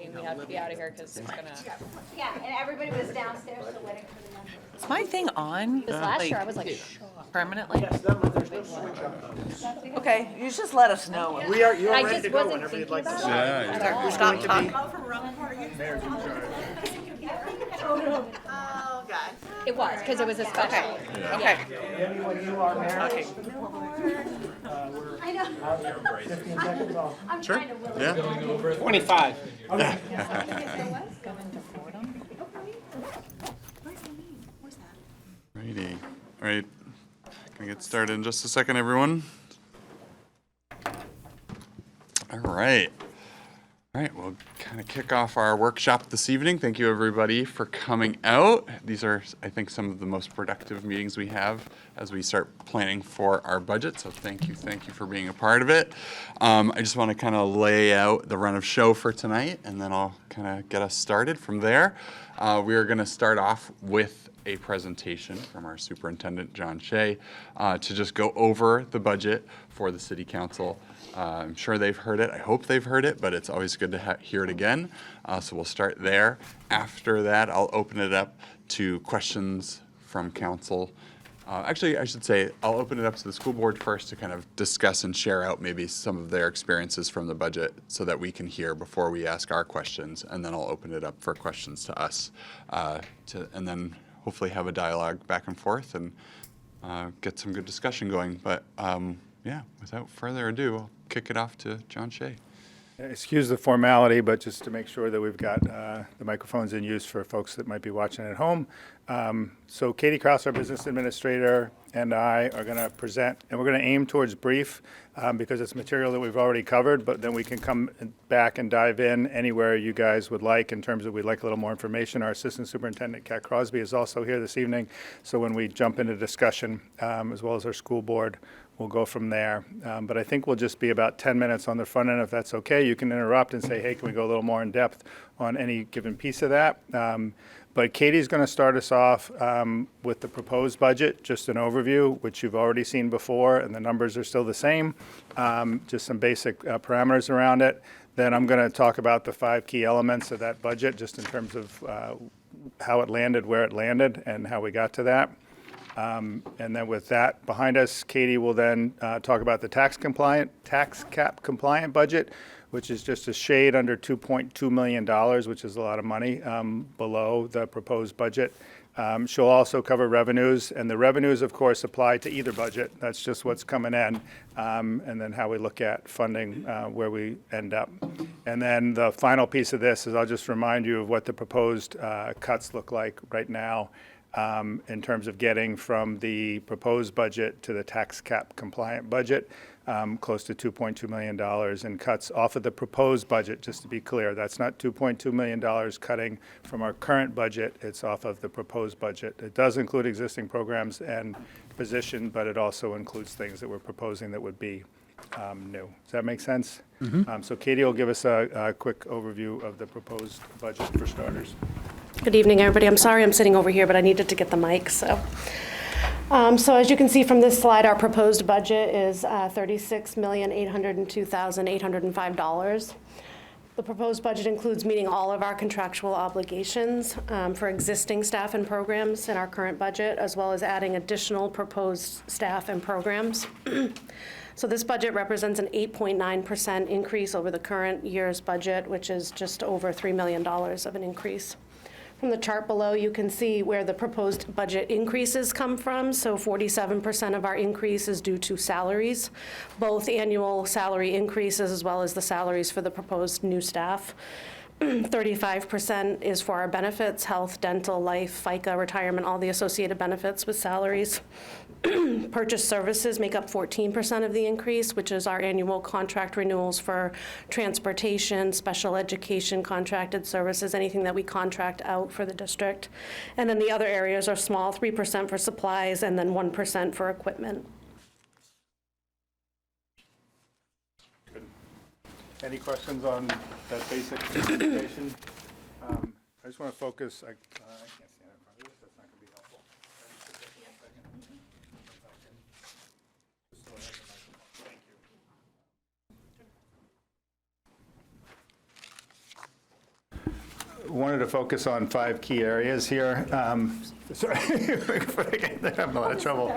mean, we have to be out of here because it's gonna. Yeah, and everybody was downstairs still waiting for the numbers. Is my thing on? This last year, I was like, shocked. Permanently? Okay, you just let us know. We are, you I are ready just to go wasn't whenever you'd thinking like to about start. it at all. Stop talking. Oh, God. It was, because it was a special. Okay. When you are married, I know. 15 seconds off. I'm trying to will it. Yeah. 25. Righty. All right. Gonna get started in just a second, everyone. All right. All right, we'll kind of kick off our workshop this evening. Thank you, everybody, for coming out. These are, I think, some of the most productive meetings we have as we start planning for our budget. So thank you for being a part of it. I just want to kind of lay out the run of show for tonight, and then I'll kind of get us started from there. We are going to start off with a presentation from our superintendent, John Shea, to just go over the budget for the city council. I'm sure they've heard it. I hope they've heard it, but it's always good to hear it again. So we'll start there. After that, I'll open it up to questions from council. Actually, I should say I'll open it up to the school board first to kind of discuss and share out maybe some of their experiences from the budget so that we can hear before we ask our questions. And then I'll open it up for questions to us and then hopefully have a dialogue back and forth and get some good discussion going. But yeah, without further ado, I'll kick it off to John Shea. Excuse the formality, but just to make sure that we've got the microphones in use for folks that might be watching at home. So Katie Krause, our business administrator, and I are going to present, and we're going to aim towards brief because it's material that we've already covered, but then we can come back and dive in anywhere you guys would like in terms of we'd like a little more information. Our assistant superintendent, Kat Crosby, is also here this evening. So when we jump into discussion, as well as our school board, we'll go from there. But I think we'll just be about 10 minutes on the front end, if that's okay. You can interrupt and say, hey, can we go a little more in depth on any given piece of that? But Katie's going to start us off with the proposed budget, just an overview, which you've already seen before, and the numbers are still the same, just some basic parameters around it. Then I'm going to talk about the 5 key elements of that budget, just in terms of how it landed, where it landed, and how we got to that. And then with that behind us, Katie will then talk about the tax cap compliant budget, which is just a shade under $2.2 million, which is a lot of money below the proposed budget. She'll also cover revenues, and the revenues, of course, apply to either budget. That's just what's coming in, and then how we look at funding where we end up. And then the final piece of this is I'll just remind you of what the proposed cuts look like right now. In terms of getting from the proposed budget to the tax cap compliant budget, close to $2.2 million in cuts off of the proposed budget, just to be clear. That's not $2.2 million cutting from our current budget. It's off of the proposed budget. It does include existing programs and position, but it also includes things that we're proposing that would be new. Does that make sense? Mm-hmm. So Katie will give us a quick overview of the proposed budget for starters. Good evening, everybody. I'm sorry I'm sitting over here, but I needed to get the mic. So as you can see from this slide, our proposed budget is $36,802,805. The proposed budget includes meeting all of our contractual obligations for existing staff and programs in our current budget, as well as adding additional proposed staff and programs. So this budget represents an 8.9% increase over the current year's budget, which is just over $3 million of an increase. From the chart below, you can see where the proposed budget increases come from. So 47% of our increase is due to salaries, both annual salary increases as well as the salaries for the proposed new staff. 35% is for our benefits, health, dental, life, FICA, retirement, all the associated benefits with salaries. Purchase services make up 14% of the increase, which is our annual contract renewals for transportation, special education, contracted services, anything that we contract out for the district. And then the other areas are small, 3% for supplies and then 1% for equipment. Good. Any questions on that basic presentation? I just want to focus. I can't stand in front of this. That's not going to be helpful. Thank you. wanted to focus on 5 key areas here. Sorry, I'm having a lot of trouble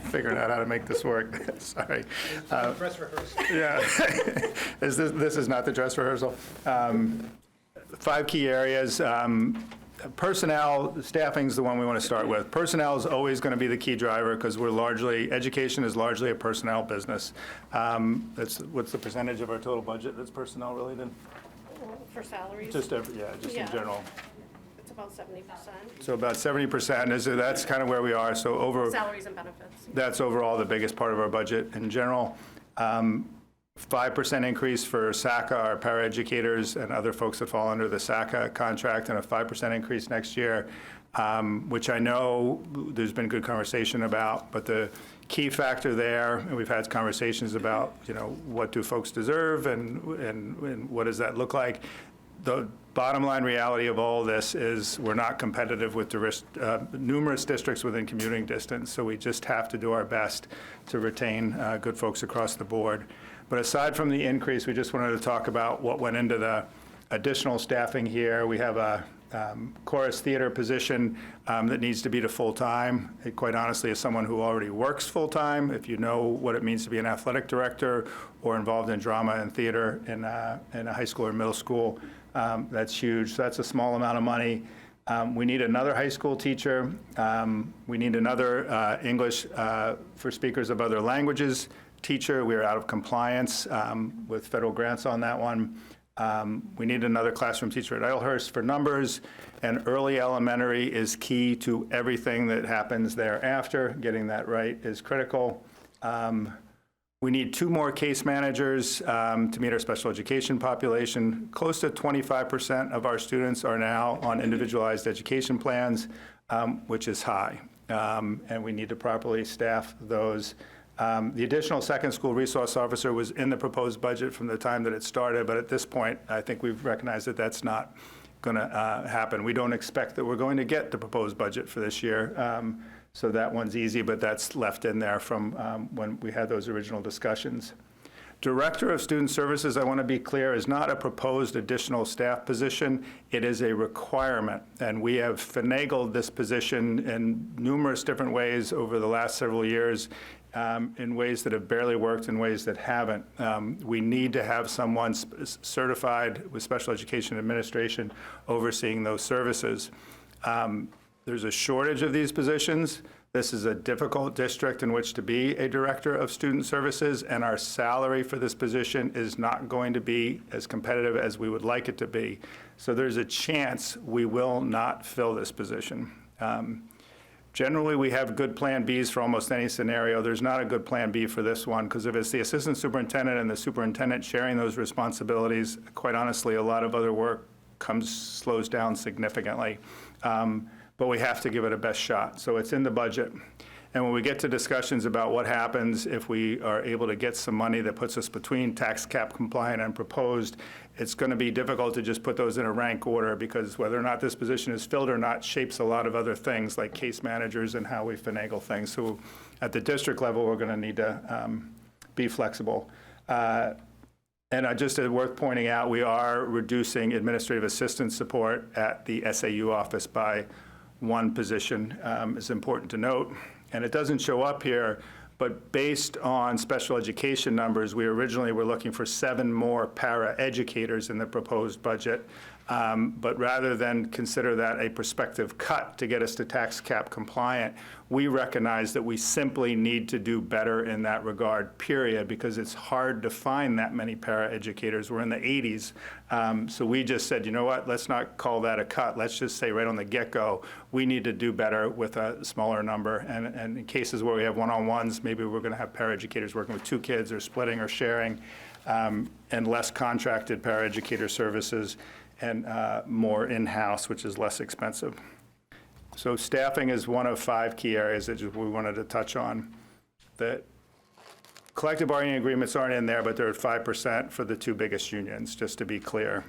figuring out how to make this work. Sorry. Dress rehearsal. Yeah. This is not the dress rehearsal. 5 key areas. Personnel, staffing's the one we want to start with. Personnel is always going to be the key driver because education is largely a personnel business. What's the percentage of our total budget that's personnel related? For salaries? Just in general. It's about 70%. So about 70%, that's kind of where we are. So Salaries and benefits. that's overall the biggest part of our budget in general. 5% increase for SACA, our paraeducators and other folks that fall under the SACA contract, and a 5% increase next year, which I know there's been good conversation about, but the key factor there, and we've had conversations about, what do folks deserve and what does that look like? The bottom line reality of all this is we're not competitive with numerous districts within commuting distance, so we just have to do our best to retain good folks across the board. But aside from the increase, we just wanted to talk about what went into the additional staffing here. We have a chorus theater position that needs to be to full-time. Quite honestly, as someone who already works full-time, if you know what it means to be an athletic director or involved in drama and theater in a high school or middle school, that's huge. So that's a small amount of money. We need another high school teacher. We need another English for speakers of other languages teacher. We are out of compliance with federal grants on that one. We need another classroom teacher at Idlehurst for numbers, and early elementary is key to everything that happens thereafter. Getting that right is critical. We need 2 more case managers to meet our special education population. Close to 25% of our students are now on individualized education plans, which is high, and we need to properly staff those. The additional second school resource officer was in the proposed budget from the time that it started, but at this point, I think we've recognized that that's not going to happen. We don't expect that we're going to get the proposed budget for this year, so that one's easy, but that's left in there from when we had those original discussions. Director of Student Services, I want to be clear, is not a proposed additional staff position. It is a requirement, and we have finagled this position in numerous different ways over the last several years, in ways that have barely worked, in ways that haven't. We need to have someone certified with special education administration overseeing those services. There's a shortage of these positions. This is a difficult district in which to be a director of student services, and our salary for this position is not going to be as competitive as we would like it to be. So there's a chance we will not fill this position. Generally, we have good Plan Bs for almost any scenario. There's not a good Plan B for this one, because if it's the assistant superintendent and the superintendent sharing those responsibilities, quite honestly, a lot of other work slows down significantly. But we have to give it a best shot. So it's in the budget. And when we get to discussions about what happens if we are able to get some money that puts us between tax cap compliant and proposed, it's going to be difficult to just put those in a rank order, because whether or not this position is filled or not shapes a lot of other things like case managers and how we finagle things. So at the district level, we're going to need to be flexible. And just worth pointing out, we are reducing administrative assistant support at the SAU office by 1 position. It's important to note. And it doesn't show up here, but based on special education numbers, we originally were looking for 7 more para-educators in the proposed budget. But rather than consider that a prospective cut to get us to tax cap compliant, we recognize that we simply need to do better in that regard, period, because it's hard to find that many para-educators. We're in the 80s. So we just said, you know what, let's not call that a cut. Let's just say right on the get-go, we need to do better with a smaller number. And in cases where we have one-on-ones, maybe we're going to have para-educators working with 2 kids or splitting or sharing, and less contracted para-educator services, and more in-house, which is less expensive. So staffing is one of 5 key areas that we wanted to touch on. The collective bargaining agreements aren't in there, but they're at 5% for the 2 biggest unions, just to be clear.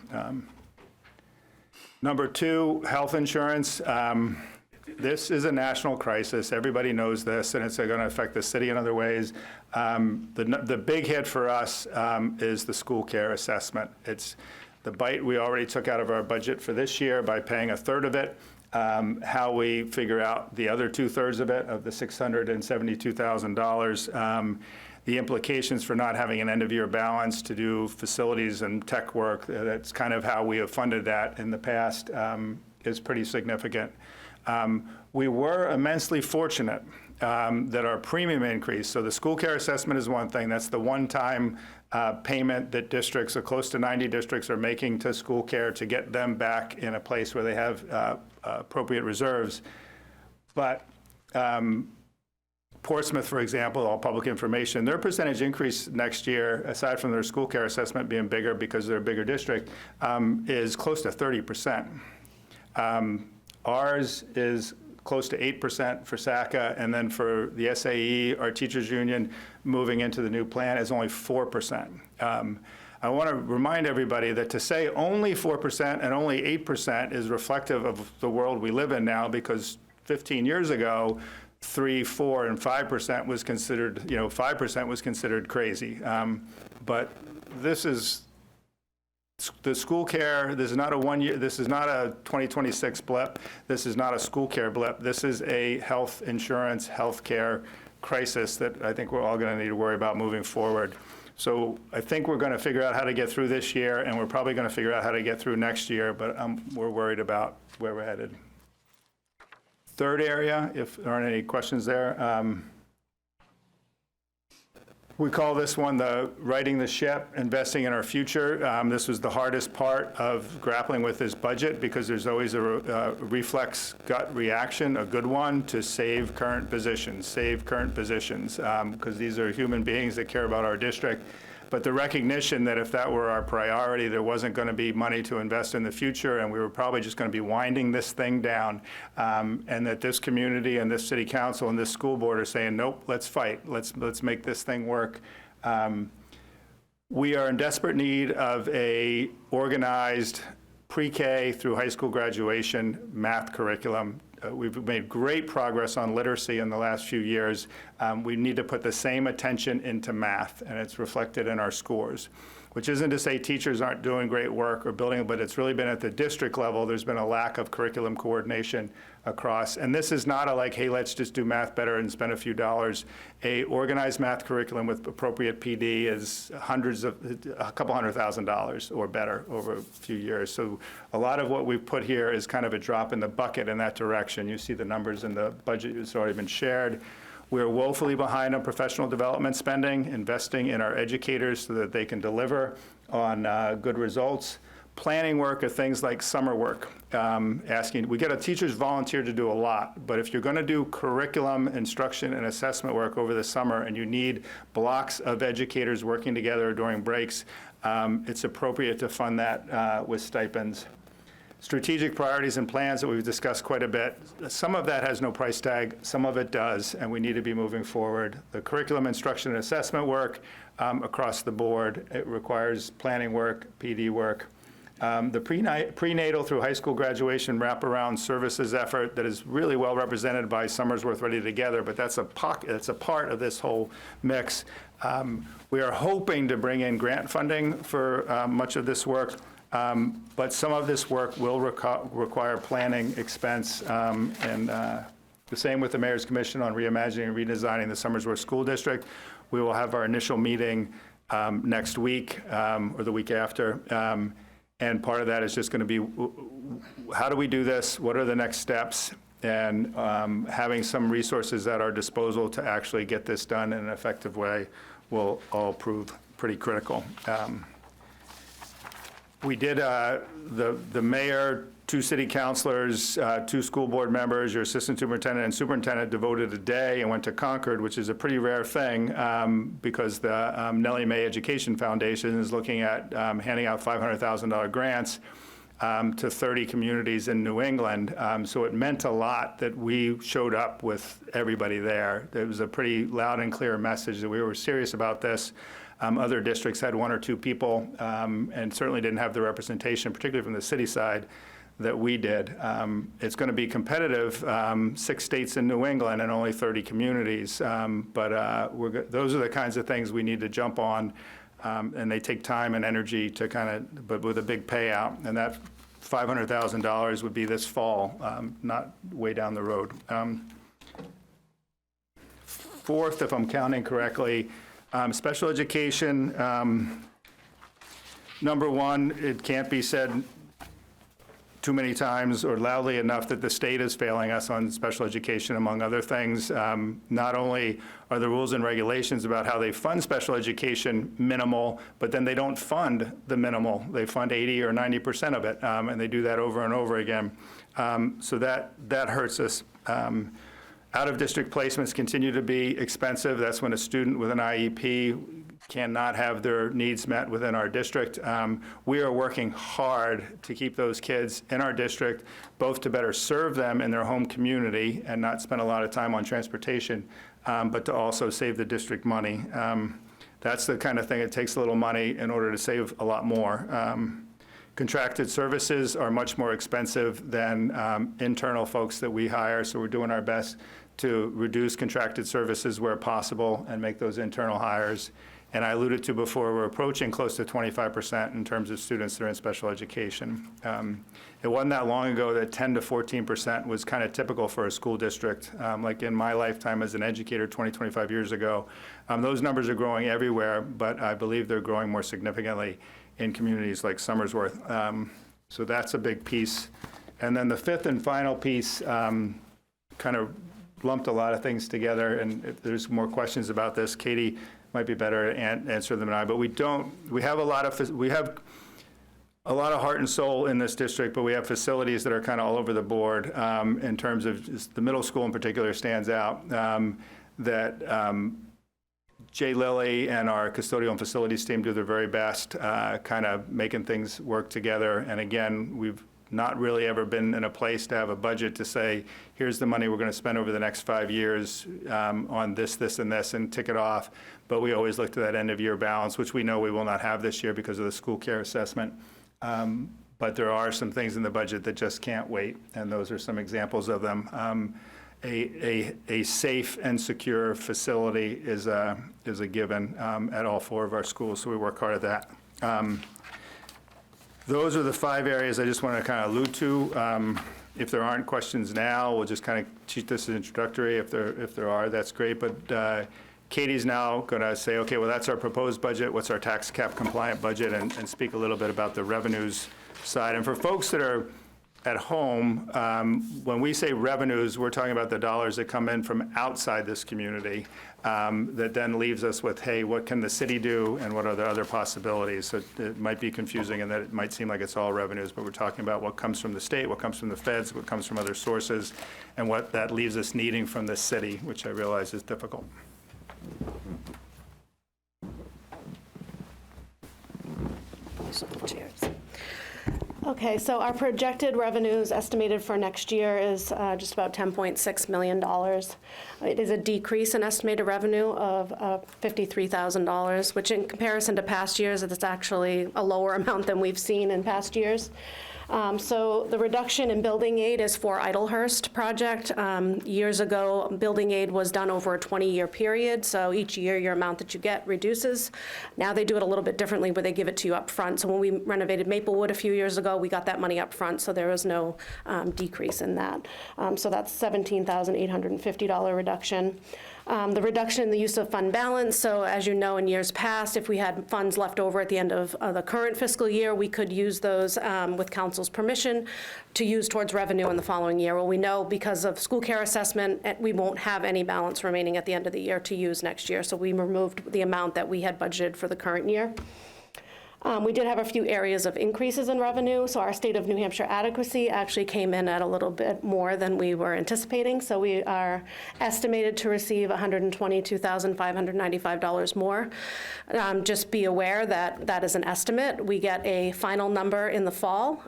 Number 2, health insurance. This is a national crisis. Everybody knows this, and it's going to affect the city in other ways. The big hit for us is the school care assessment. the bite we already took out of our budget for this year by paying a third of it, how we figure out the other 2/3 of it, of the $672,000, the implications for not having an end-of-year balance to do facilities and tech work. That's kind of how we have funded that in the past, is pretty significant. We were immensely fortunate that our premium increase, so the school care assessment is one thing, that's the one-time payment that districts, or close to 90 districts, are making to school care to get them back in a place where they have appropriate reserves. But Portsmouth, for example, all public information, their percentage increase next year, aside from their school care assessment being bigger because they're a bigger district, is close to 30%. Ours is close to 8% for SACA, and then for the SAE, our teachers union, moving into the new plan is only 4%. I want to remind everybody that to say only 4% and only 8% is reflective of the world we live in now, because 15 years ago, 3, 4, and 5% was considered, 5% was considered crazy. But this is the school care. This is not a 1 year, this is not a 2026 blip. This is not a school care blip. This is a health insurance, health care crisis that I think we're all going to need to worry about moving forward. So I think we're going to figure out how to get through this year, and we're probably going to figure out how to get through next year, but we're worried about where we're headed. Third area, if there aren't any questions there, we call this one the righting the ship, investing in our future. This was the hardest part of grappling with this budget, because there's always a reflex gut reaction, a good one, to save current positions, because these are human beings that care about our district. But the recognition that if that were our priority, there wasn't going to be money to invest in the future, and we were probably just going to be winding this thing down, and that this community and this city council and this school board are saying, nope, let's fight. Let's make this thing work. We are in desperate need of a organized pre-K through high school graduation math curriculum. We've made great progress on literacy in the last few years. We need to put the same attention into math, and it's reflected in our scores, which isn't to say teachers aren't doing great work or building, but it's really been at the district level. There's been a lack of curriculum coordination across. And this is not a like, hey, let's just do math better and spend a few dollars. A organized math curriculum with appropriate PD is a couple $100,000 or better over a few years. So a lot of what we've put here is kind of a drop in the bucket in that direction. You see the numbers in the budget that's already been shared. We're woefully behind on professional development spending, investing in our educators so that they can deliver on good results. Planning work are things like summer work. We get our teachers volunteer to do a lot, but if you're going to do curriculum, instruction, and assessment work over the summer, and you need blocks of educators working together during breaks, it's appropriate to fund that with stipends. Strategic priorities and plans that we've discussed quite a bit. Some of that has no price tag, some of it does, and we need to be moving forward. The curriculum, instruction, and assessment work across the board, it requires planning work, PD work. The prenatal through high school graduation wraparound services effort that is really well represented by Somersworth Ready Together, but that's a part of this whole mix. We are hoping to bring in grant funding for much of this work. But some of this work will require planning expense, and the same with the Mayor's Commission on Reimagining and Redesigning the Somersworth School District. We will have our initial meeting next week or the week after, and part of that is just going to be how do we do this, what are the next steps, and having some resources at our disposal to actually get this done in an effective way will all prove pretty critical. We did, the mayor, 2 city councilors, 2 school board members, your assistant superintendent and superintendent devoted a day and went to Concord, which is a pretty rare thing because the Nellie Mae Education Foundation is looking at handing out $500,000 grants to 30 communities in New England. So it meant a lot that we showed up with everybody there. It was a pretty loud and clear message that we were serious about this. Other districts had 1 or 2 people and certainly didn't have the representation, particularly from the city side, that we did. It's going to be competitive, 6 states in New England and only 30 communities, but those are the kinds of things we need to jump on And they take time and energy to but with a big payout. And that $500,000 would be this fall, not way down the road. Fourth, if I'm counting correctly, special education. Number one, it can't be said too many times or loudly enough that the state is failing us on special education, among other things. Not only are the rules and regulations about how they fund special education minimal, but then they don't fund the minimal. They fund 80 or 90% of it, and they do that over and over again. So that hurts us. Out-of-district placements continue to be expensive. That's when a student with an IEP cannot have their needs met within our district. We are working hard to keep those kids in our district, both to better serve them in their home community and not spend a lot of time on transportation, but to also save the district money. That's the kind of thing, it takes a little money in order to save a lot more. Contracted services are much more expensive than internal folks that we hire, so we're doing our best to reduce contracted services where possible and make those internal hires. And I alluded to before, we're approaching close to 25% in terms of students that are in special education. It wasn't that long ago that 10 to 14% was kind of typical for a school district. Like in my lifetime as an educator 20, 25 years ago, those numbers are growing everywhere, but I believe they're growing more significantly in communities like Somersworth. So that's a big piece. And then the fifth and final piece kind of lumped a lot of things together, and if there's more questions about this, Katie might be better to answer them than I, but we have a lot of heart and soul in this district, but we have facilities that are kind of all over the board in terms of just the middle school in particular stands out, that Jay Lilly and our custodial and facilities team do their very best kind of making things work together. And again, we've not really ever been in a place to have a budget to say, here's the money we're going to spend over the next 5 years on this, this, and this, and tick it off. But we always look to that end of year balance, which we know we will not have this year because of the school care assessment. But there are some things in the budget that just can't wait, and those are some examples of them. A safe and secure facility is a given at all 4 of our schools, so we work hard at that. Those are the 5 areas I just want to kind of allude to. If there aren't questions now, we'll just kind of treat this as introductory. If there are, that's great. But Katie's now going to say, okay, well, that's our proposed budget. What's our tax cap compliant budget? And speak a little bit about the revenues side. And for folks that are at home, when we say revenues, we're talking about the dollars that come in from outside this community that then leaves us with, hey, what can the city do and what are the other possibilities? So it might be confusing in that it might seem like it's all revenues, but we're talking about what comes from the state, what comes from the feds, what comes from other sources, and what that leaves us needing from the city, which I realize is difficult. Cheers. Okay, so our projected revenues estimated for next year is just about $10.6 million. It is a decrease in estimated revenue of $53,000, which in comparison to past years, it's actually a lower amount than we've seen in past years. So the reduction in building aid is for Idlehurst project. Years ago, building aid was done over a 20-year period, so each year your amount that you get reduces. Now they do it a little bit differently where they give it to you up front. So when we renovated Maplewood a few years ago, we got that money up front, so there was no decrease in that. So that's $17,850 reduction. The reduction in the use of fund balance, so as you know, in years past, if we had funds left over at the end of the current fiscal year, we could use those with council's permission to use towards revenue in the following year. Well, we know because of school care assessment, we won't have any balance remaining at the end of the year to use next year, so we removed the amount that we had budgeted for the current year. We did have a few areas of increases in revenue. So our state of New Hampshire adequacy actually came in at a little bit more than we were anticipating. So we are estimated to receive $122,595 more. Just be aware that that is an estimate. We get a final number in the fall.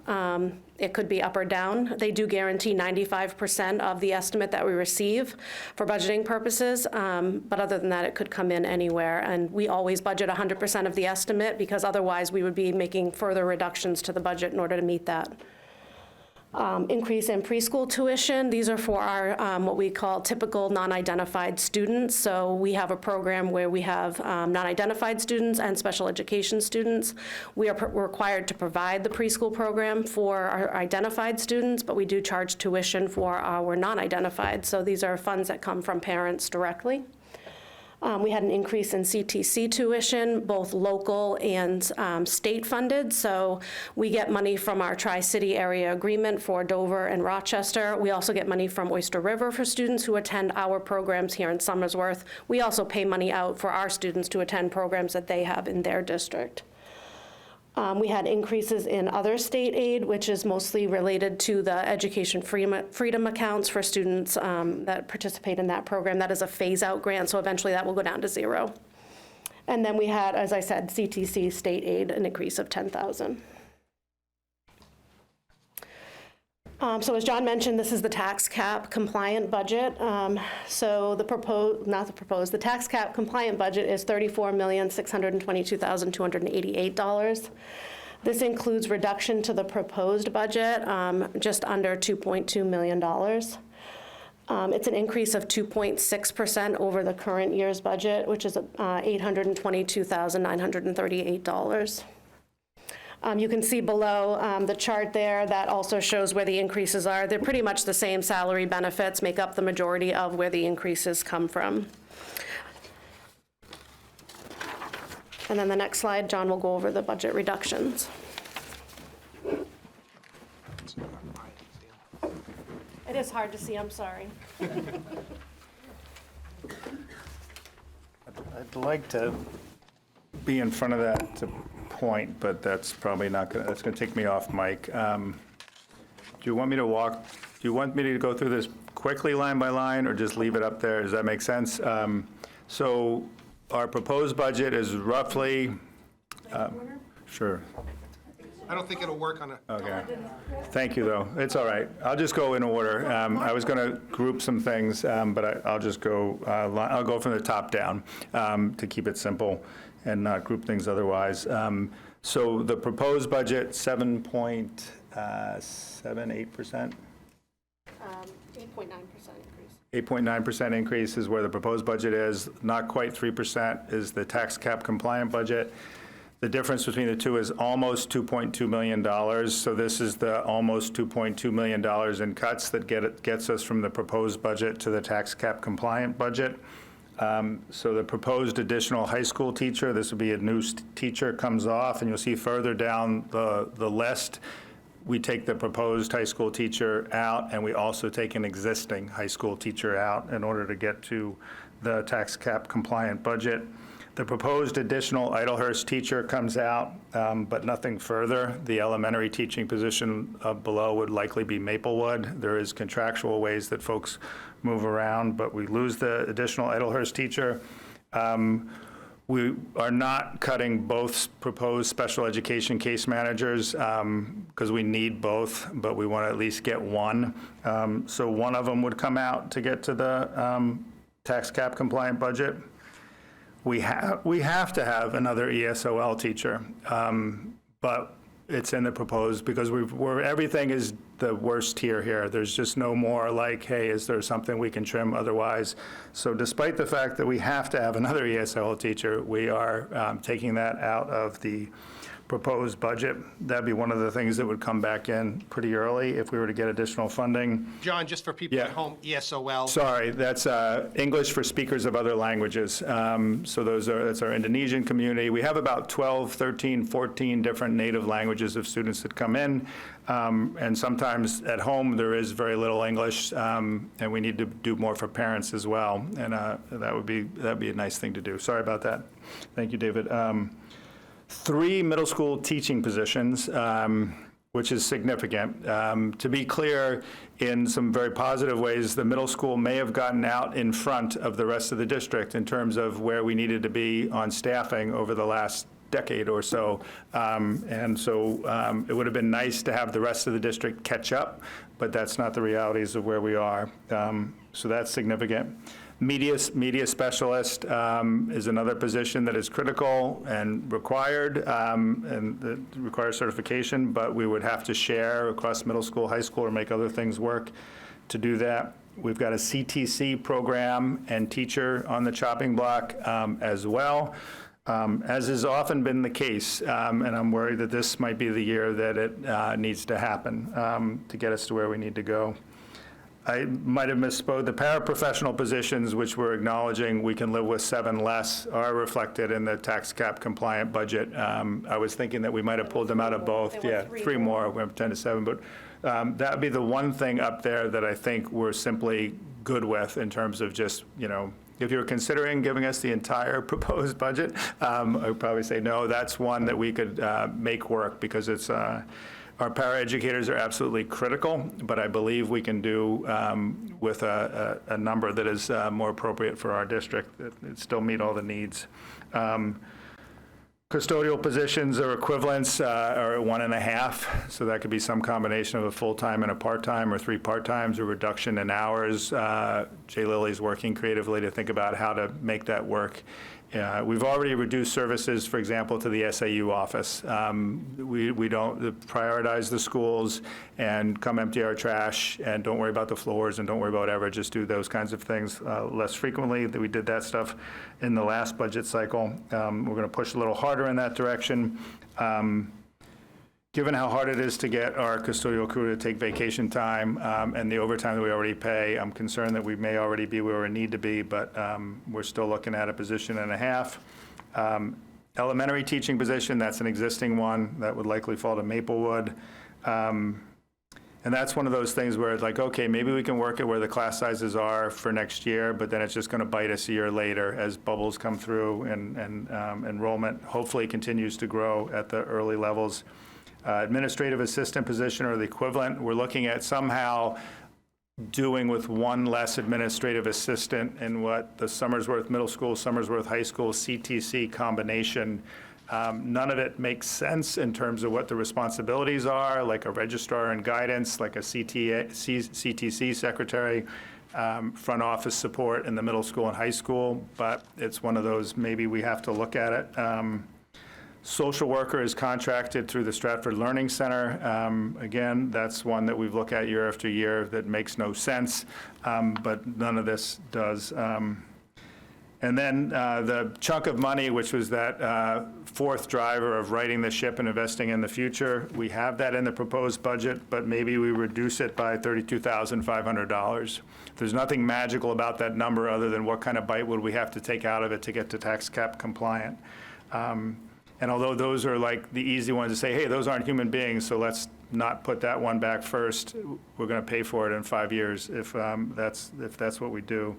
It could be up or down. They do guarantee 95% of the estimate that we receive for budgeting purposes, but other than that, it could come in anywhere. And we always budget 100% of the estimate because otherwise we would be making further reductions to the budget in order to meet that. Increase in preschool tuition. These are for our, what we call typical non-identified students. So we have a program where we have non-identified students and special education students. We are required to provide the preschool program for our identified students, but we do charge tuition for our non-identified. So these are funds that come from parents directly. We had an increase in CTC tuition, both local and state funded. So we get money from our Tri-City area agreement for Dover and Rochester. We also get money from Oyster River for students who attend our programs here in Somersworth. We also pay money out for our students to attend programs that they have in their district. We had increases in other state aid, which is mostly related to the education freedom accounts for students that participate in that program. That is a phase-out grant, so eventually that will go down to zero. And then we had, as I said, CTC state aid, an increase of $10,000. So as John mentioned, this is the tax cap compliant budget. So the tax cap compliant budget is $34,622,288. This includes reduction to the proposed budget, just under $2.2 million. It's an increase of 2.6% over the current year's budget, which is $822,938. You can see below the chart there that also shows where the increases are. They're pretty much the same. Salary benefits make up the majority of where the increases come from. And then the next slide, John will go over the budget reductions. It is hard to see, I'm sorry. I'd like to be in front of that to point, but that's probably not going to, that's going to take me off mic. Do you want me to go through this quickly line by line or just leave it up there? Does that make sense? So our proposed budget is roughly, sure. I don't think it'll work on a. Okay. Thank you, though. It's all right. I'll just go in order. I was going to group some things, but I'll just go, I'll go from the top down to keep it simple and not group things otherwise. So the proposed budget, 7.78%? 8.9% increase. 8.9% increase is where the proposed budget is. Not quite 3% is the tax cap compliant budget. The difference between the two is almost $2.2 million. So this is the almost $2.2 million in cuts that gets us from the proposed budget to the tax cap compliant budget. So the proposed additional high school teacher, this would be a new teacher, comes off, and you'll see further down the list, we take the proposed high school teacher out, and we also take an existing high school teacher out in order to get to the tax cap compliant budget. The proposed additional Idlehurst teacher comes out, but nothing further. The elementary teaching position below would likely be Maplewood. There is contractual ways that folks move around, but we lose the additional Idlehurst teacher. We are not cutting both proposed special education case managers because we need both, but we want to at least get one. So one of them would come out to get to the tax cap compliant budget. We have to have another ESOL teacher, but it's in the proposed because everything is the worst tier here. There's just no more like, hey, is there something we can trim otherwise? So despite the fact that we have to have another ESOL teacher, we are taking that out of the proposed budget. That'd be one of the things that would come back in pretty early if we were to get additional funding. John, just for people at home, ESOL. Sorry, that's English for speakers of other languages. So that's our Indonesian community. We have about 12, 13, 14 different native languages of students that come in. And sometimes at home there is very little English, and we need to do more for parents as well. And that'd be a nice thing to do. Sorry about that. Thank you, David. 3 middle school teaching positions, which is significant. To be clear, in some very positive ways, the middle school may have gotten out in front of the rest of the district in terms of where we needed to be on staffing over the last decade or so. And so it would have been nice to have the rest of the district catch up, but that's not the realities of where we are. So that's significant. Media specialist is another position that is critical and required, and that requires certification, but we would have to share across middle school, high school, or make other things work to do that. We've got a CTC program and teacher on the chopping block as well, as has often been the case, and I'm worried that this might be the year that it needs to happen to get us to where we need to go. I might have misspoke. The paraprofessional positions, which we're acknowledging we can live with 7 less, are reflected in the tax cap compliant budget. I was thinking that we might have pulled them out of both. There were Yeah, 3 3 more. We have 10 to 7, but that would be the one thing up there that I think we're simply good with in terms of just, if you're considering giving us the entire proposed budget, I would probably say no. That's one that we could make work because it's. Our paraeducators are absolutely critical, but I believe we can do with a number that is more appropriate for our district that still meet all the needs. Custodial positions or equivalents are at 1.5, so that could be some combination of a full-time and a part-time, or 3 part-times, or reduction in hours. Jay Lilly's working creatively to think about how to make that work. We've already reduced services, for example, to the SAU office. We don't prioritize the schools and come empty our trash and don't worry about the floors and don't worry about whatever, just do those kinds of things less frequently. We did that stuff in the last budget cycle. We're going to push a little harder in that direction. Given how hard it is to get our custodial crew to take vacation time and the overtime that we already pay, I'm concerned that we may already be where we need to be, but we're still looking at a 1.5 positions. Elementary teaching position, that's an existing one. That would likely fall to Maplewood. And that's one of those things where it's like, okay, maybe we can work it where the class sizes are for next year, but then it's just going to bite us a year later as bubbles come through and enrollment hopefully continues to grow at the early levels. Administrative assistant position or the equivalent, we're looking at somehow doing with 1 less administrative assistant in what the Somersworth Middle School, Somersworth High School CTC combination. None of it makes sense in terms of what the responsibilities are, like a registrar and guidance, like a CTC secretary, front office support in the middle school and high school, but it's one of those, maybe we have to look at it. Social worker is contracted through the Stratford Learning Center. Again, that's one that we've looked at year after year that makes no sense, but none of this does. And then the chunk of money, which was that 4th driver of righting the ship and investing in the future, we have that in the proposed budget, but maybe we reduce it by $32,500. There's nothing magical about that number other than what kind of bite would we have to take out of it to get to tax cap compliant. And although those are like the easy ones to say, hey, those aren't human beings, so let's not put that one back first. We're going to pay for it in 5 years if that's what we do.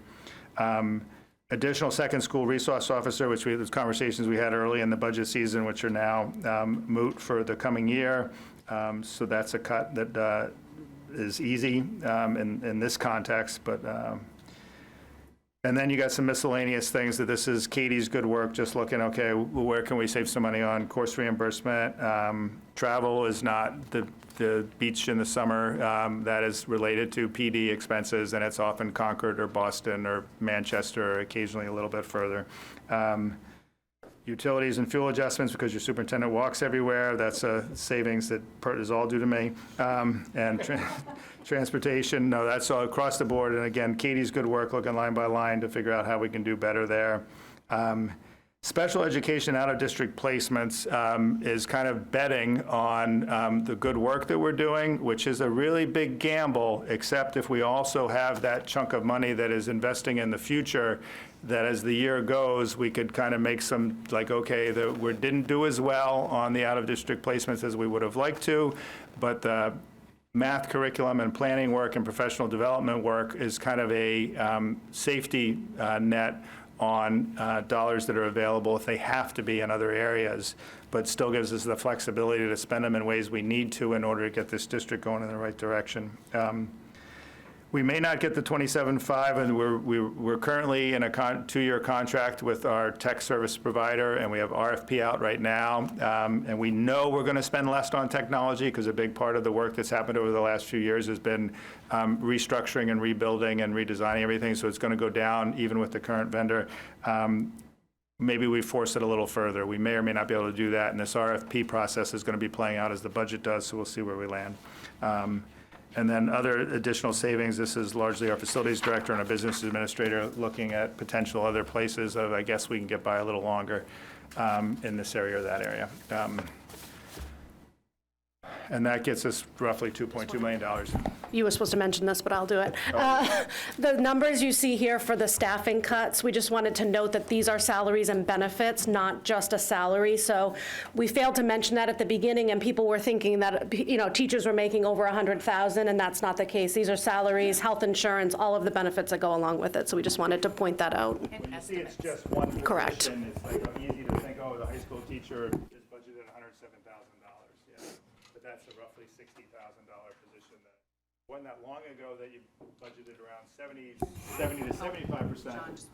Additional second school resource officer, which those conversations we had early in the budget season, which are now moot for the coming year. So that's a cut that is easy in this context, but. And then you got some miscellaneous things that this is Katie's good work, just looking, okay, where can we save some money on course reimbursement? Travel is not the beach in the summer. That is related to PD expenses, and it's often Concord or Boston or Manchester, or occasionally a little bit further. Utilities and fuel adjustments, because your superintendent walks everywhere. That's a savings that is all due to me. And transportation, no, that's all across the board. And again, Katie's good work looking line by line to figure out how we can do better there. Special education out-of-district placements is kind of betting on the good work that we're doing, which is a really big gamble, except if we also have that chunk of money that is investing in the future, that as the year goes, we could kind of make some, like, okay, we didn't do as well on the out-of-district placements as we would have liked to, but the math curriculum and planning work and professional development work is kind of a safety net on dollars that are available if they have to be in other areas, but still gives us the flexibility to spend them in ways we need to in order to get this district going in the right direction. We may not get the 27.5, and we're currently in a 2-year contract with our tech service provider, and we have RFP out right now. And we know we're going to spend less on technology, because a big part of the work that's happened over the last few years has been restructuring and rebuilding and redesigning everything, so it's going to go down even with the current vendor. Maybe we force it a little further. We may or may not be able to do that, and this RFP process is going to be playing out as the budget does, so we'll see where we land. And then other additional savings, this is largely our facilities director and our business administrator looking at potential other places of, I guess we can get by a little longer in this area or that area. And that gets us roughly $2.2 million. You were supposed to mention this, but I'll do it. The numbers you see here for the staffing cuts, we just wanted to note that these are salaries and benefits, not just a salary. So we failed to mention that at the beginning, and people were thinking that, you know, teachers were making over $100,000, and that's not the case. These are salaries, health insurance, all of the benefits that go along with it. So we just wanted to point that out. You see it's just one position. Correct. It's like easy to think, oh, the high school teacher is budgeted $107,000. Yeah. But that's a roughly $60,000 position. That wasn't that long ago that you budgeted around 70 to 75%.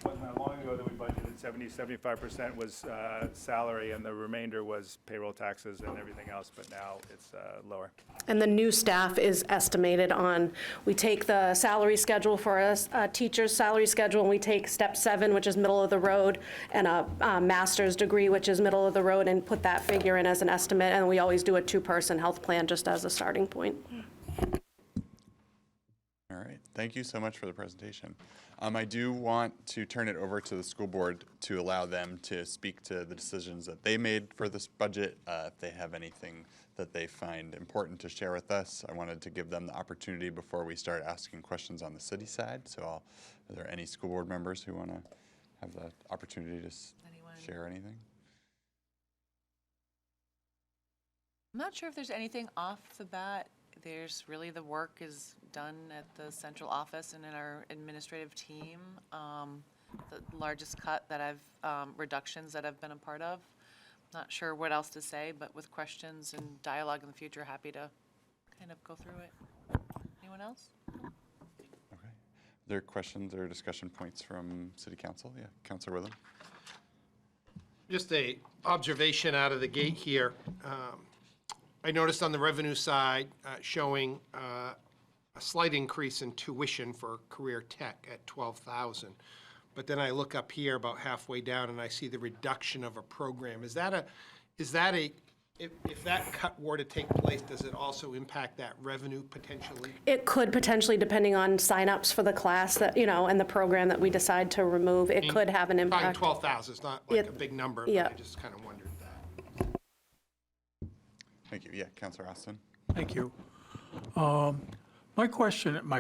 Wasn't that long ago that we budgeted 75% was salary, and the remainder was payroll taxes and everything else, but now it's lower. And the new staff is estimated on, we take the salary schedule for a teacher's salary schedule, and we take step 7, which is middle of the road, and a master's degree, which is middle of the road, and put that figure in as an estimate. And we always do a 2-person health plan just as a starting point. All right, thank you so much for the presentation. I do want to turn it over to the school board to allow them to speak to the decisions that they made for this budget. If they have anything that they find important to share with us, I wanted to give them the opportunity before we start asking questions on the city side. So are there any school board members who want to have the opportunity to share anything? I'm not sure if there's anything off the bat. There's really, the work is done at the central office and in our administrative team. The largest cut that reductions that I've been a part of. Not sure what else to say, but with questions and dialogue in the future, happy to kind of go through it. Anyone else? Okay. Are there questions or discussion points from City Council? Yeah, Councilor Witham. Just a observation out of the gate here. I noticed on the revenue side showing a slight increase in tuition for career tech at $12,000. But then I look up here about halfway down and I see the reduction of a program. If that cut were to take place, does it also impact that revenue potentially? It could potentially, depending on signups for the class that, you know, and the program that we decide to remove, it could have an impact. Probably 12,000 is not like a big number, but I just kind of wondered that. Thank you. Yeah, Councilor Austin. Thank you. My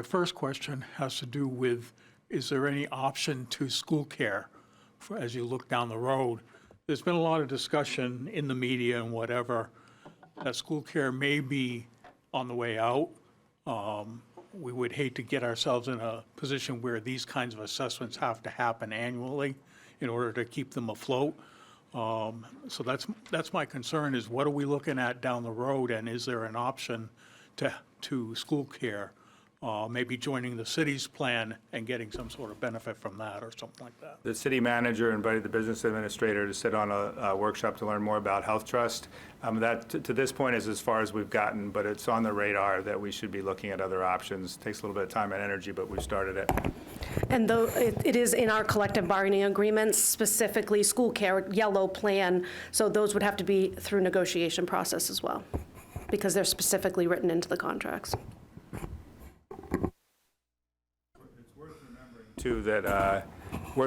first question has to do with, is there any option to school care as you look down the road? There's been a lot of discussion in the media and whatever that school care may be on the way out. We would hate to get ourselves in a position where these kinds of assessments have to happen annually in order to keep them afloat. So that's my concern, is what are we looking at down the road, and is there an option to school care, maybe joining the city's plan and getting some sort of benefit from that or something like that? The city manager invited the business administrator to sit on a workshop to learn more about Health Trust. That, to this point, is as far as we've gotten, but it's on the radar that we should be looking at other options. Takes a little bit of time and energy, but we've started it. And though it is in our collective bargaining agreements, specifically school care, yellow plan, so those would have to be through negotiation process as well, because they're specifically written into the contracts. It's worth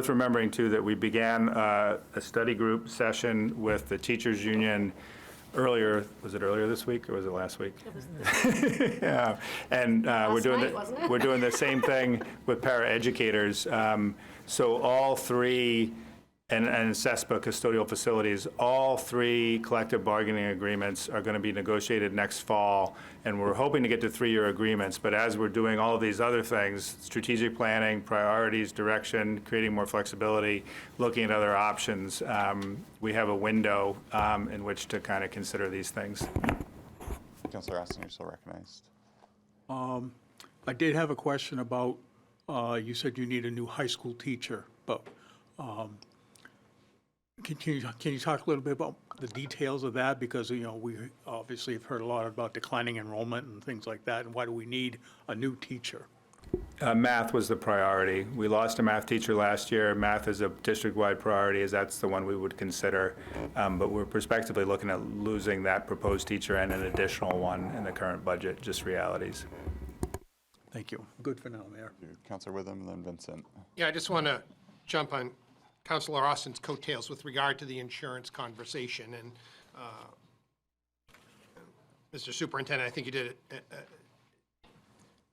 remembering too that we began a study group session with the teachers union earlier. Was it earlier this week or was it last week? Yeah, and we're doing the same thing with paraeducators. So all three. And CESPA custodial facilities, all three collective bargaining agreements are going to be negotiated next fall, and we're hoping to get to 3-year agreements. But as we're doing all of these other things, strategic planning, priorities, direction, creating more flexibility, looking at other options, we have a window in which to kind of consider these things. Councilor Austin, you're still recognized. I did have a question about, you said you need a new high school teacher, but can you talk a little bit about the details of that? Because, you know, we obviously have heard a lot about declining enrollment and things like that, and why do we need a new teacher? Math was the priority. We lost a math teacher last year. Math is a district-wide priority, as that's the one we would consider. But we're prospectively looking at losing that proposed teacher and an additional one in the current budget, just realities. Thank you. Good for now, Mayor. Counselor Witham and then Vincent. Yeah, I just want to jump on Counselor Austin's coattails with regard to the insurance conversation. And Mr. Superintendent, I think you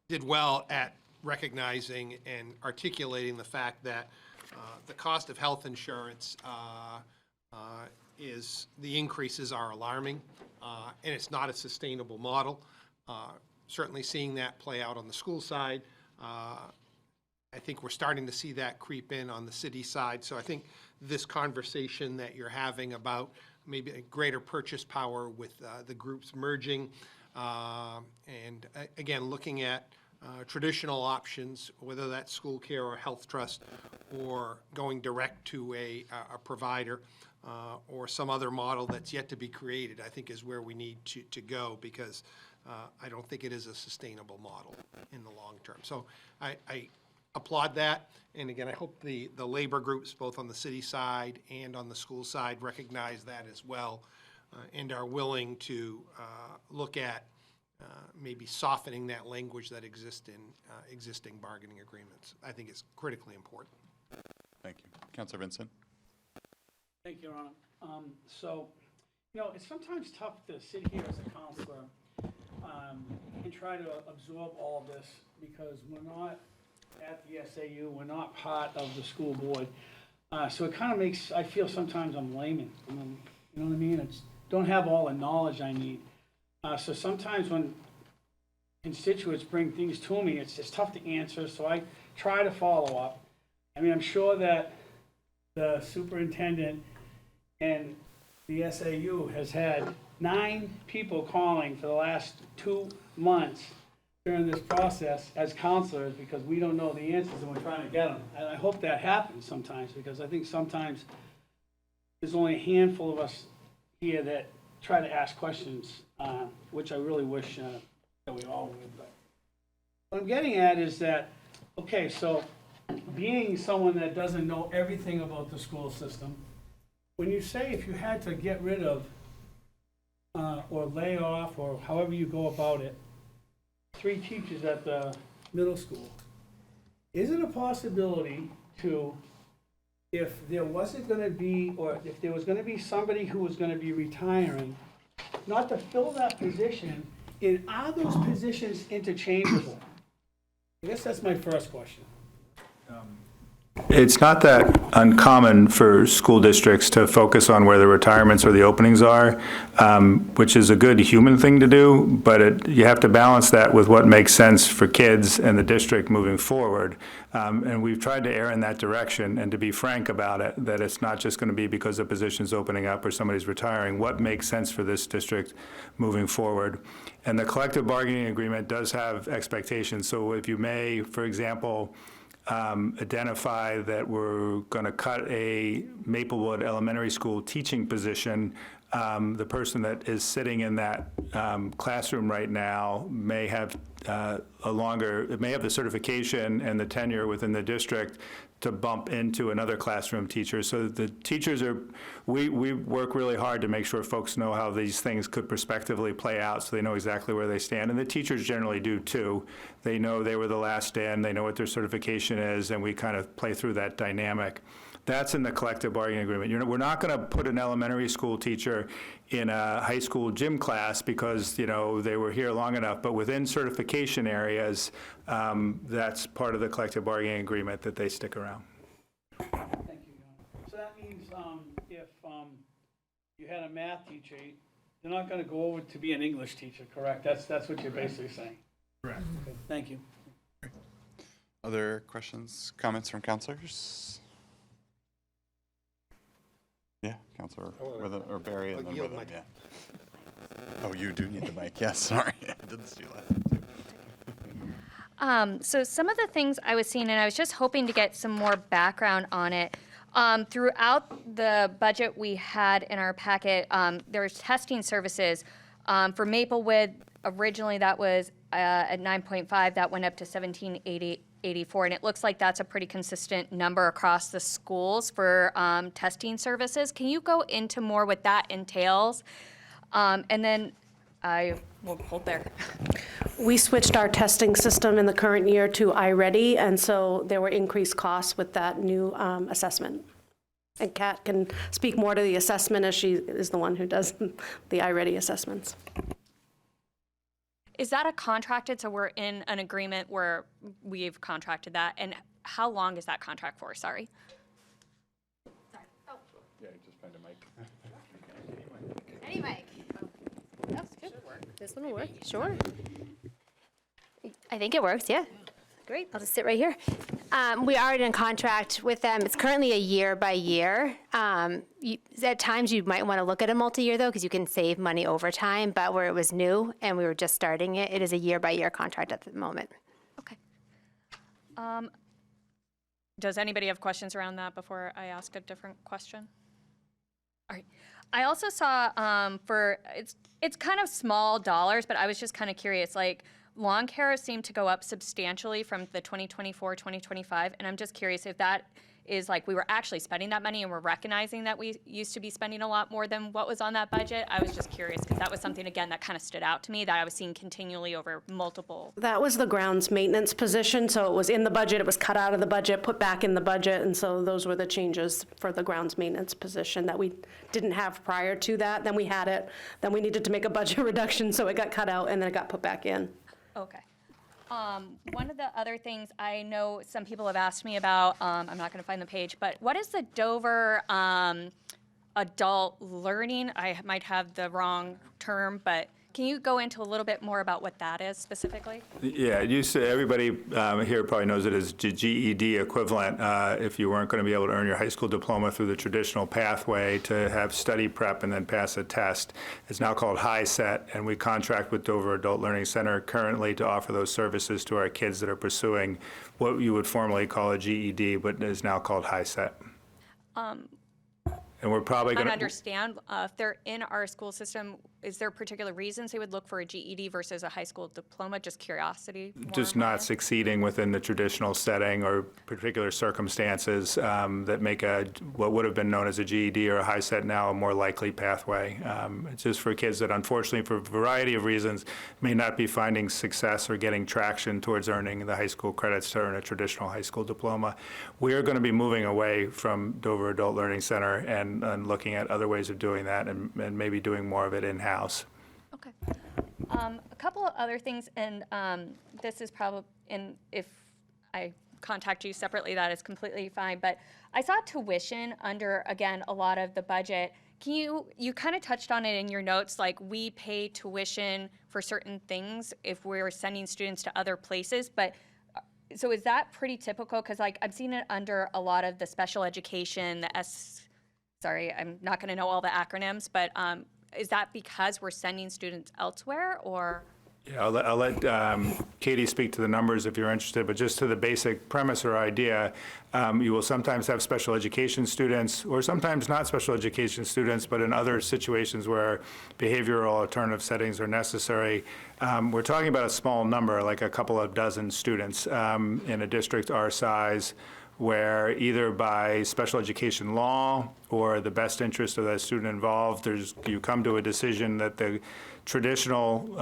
did well at recognizing and articulating the fact that the cost of health insurance the increases are alarming, and it's not a sustainable model. Certainly seeing that play out on the school side. I think we're starting to see that creep in on the city side. So I think this conversation that you're having about maybe a greater purchase power with the groups merging, and again, looking at traditional options, whether that's school care or health trust, or going direct to a provider, or some other model that's yet to be created, I think is where we need to go, because I don't think it is a sustainable model in the long term. So I applaud that, and again, I hope the labor groups, both on the city side and on the school side, recognize that as well, and are willing to look at maybe softening that language that exists in existing bargaining agreements. I think it's critically important. Thank you. Counselor Vincent? Thank you, Your Honor. So, you know, it's sometimes tough to sit here as a counselor and try to absorb all of this, because we're not at the SAU, we're not part of the school board. So it kind of makes, I feel sometimes I'm layman. You know what I mean? It's, don't have all the knowledge I need. So sometimes when constituents bring things to me, it's tough to answer, so I try to follow up. I mean, I'm sure that the superintendent and the SAU has had 9 people calling for the last 2 months during this process as counselors, because we don't know the answers and we're trying to get them. And I hope that happens sometimes, because I think sometimes there's only a handful of us here that try to ask questions, which I really wish that we all would. But what I'm getting at is that, okay, so being someone that doesn't know everything about the school system, when you say if you had to get rid of or lay off, or however you go about it, 3 teachers at the middle school, is it a possibility to, if there wasn't going to be, or if there was going to be somebody who was going to be retiring, not to fill that position, and are those positions interchangeable? I guess that's my first question. It's not that uncommon for school districts to focus on where the retirements or the openings are, which is a good human thing to do, but you have to balance that with what makes sense for kids and the district moving forward. And we've tried to err in that direction and to be frank about it, that it's not just going to be because a position's opening up or somebody's retiring. What makes sense for this district moving forward? And the collective bargaining agreement does have expectations. So if you may, for example, identify that we're going to cut a Maplewood Elementary School teaching position, the person that is sitting in that classroom right now may have it may have the certification and the tenure within the district to bump into another classroom teacher. So the teachers we work really hard to make sure folks know how these things could prospectively play out, so they know exactly where they stand. And the teachers generally do too. They know they were the last in, they know what their certification is, and we kind of play through that dynamic. That's in the collective bargaining agreement. We're not going to put an elementary school teacher in a high school gym class because, you know, they were here long enough, but within certification areas, that's part of the collective bargaining agreement that they stick around. Thank you, John. So that means if you had a math teacher, they're not going to go over to be an English teacher, correct? That's what you're basically saying. Correct. Okay, thank you. Other questions, comments from counselors? Yeah, Counselor Witham, or Barry, and then Witham, yeah. Oh, you do need the mic, yes, sorry, I did steal that too. So some of the things I was seeing, and I was just hoping to get some more background on it. Throughout the budget we had in our packet, there's testing services. For Maplewood, originally that was at 9.5, that went up to 17,884, and it looks like that's a pretty consistent number across the schools for testing services. Can you go into more what that entails? And then I will hold there. We switched our testing system in the current year to iReady, and so there were increased costs with that new assessment. And Kat can speak more to the assessment as she is the one who does the iReady assessments. Is that a contracted, so we're in an agreement where we've contracted that, and how long is that contract for, sorry? Yeah, just find a mic. Any mic. This one will work, sure. I think it works, yeah. Great, I'll just sit right here. We are in contract with them. It's currently a year by year. At times you might want to look at a multi-year though, because you can save money over time, but where it was new and we were just starting it, it is a year by year contract at the moment. Okay. Does anybody have questions around that before I ask a different question? All right. I also saw it's kind of small dollars, but I was just kind of curious, like lawn care seemed to go up substantially from the 2024, 2025, and I'm just curious if that is like we were actually spending that money and we're recognizing that we used to be spending a lot more than what was on that budget. I was just curious because that was something, again, that kind of stood out to me that I was seeing continually over multiple. That was the grounds maintenance position, so it was in the budget, it was cut out of the budget, put back in the budget, and so those were the changes for the grounds maintenance position that we didn't have prior to that. Then we had it, then we needed to make a budget reduction, so it got cut out and then it got put back in. Okay. One of the other things I know some people have asked me about, I'm not going to find the page, but what is the Dover adult learning? I might have the wrong term, but can you go into a little bit more about what that is specifically? Yeah, everybody here probably knows it as GED equivalent. If you weren't going to be able to earn your high school diploma through the traditional pathway to have study prep and then pass a test, it's now called HiSET, and we contract with Dover Adult Learning Center currently to offer those services to our kids that are pursuing what you would formerly call a GED, but is now called HiSET. And we're probably going I to understand if they're in our school system, is there particular reasons they would look for a GED versus a high school diploma? Just curiosity. just not succeeding within the traditional setting or particular circumstances that make what would have been known as a GED or a HiSET now a more likely pathway. It's just for kids that unfortunately for a variety of reasons may not be finding success or getting traction towards earning the high school credits to earn a traditional high school diploma. We are going to be moving away from Dover Adult Learning Center and looking at other ways of doing that and maybe doing more of it in-house. Okay. A couple of other things, and this is probably, and if I contact you separately, that is completely fine, but I saw tuition under, again, a lot of the budget. Can you kind of touched on it in your notes, like we pay tuition for certain things if we're sending students to other places, but so is that pretty typical? Because like I've seen it under a lot of the special education, the sorry, I'm not going to know all the acronyms, but is that because we're sending students elsewhere, or? Yeah, I'll let Katie speak to the numbers if you're interested, but just to the basic premise or idea, you will sometimes have special education students, or sometimes not special education students, but in other situations where behavioral alternative settings are necessary. We're talking about a small number, like a couple of dozen students in a district our size, where either by special education law or the best interest of that student involved, you come to a decision that the traditional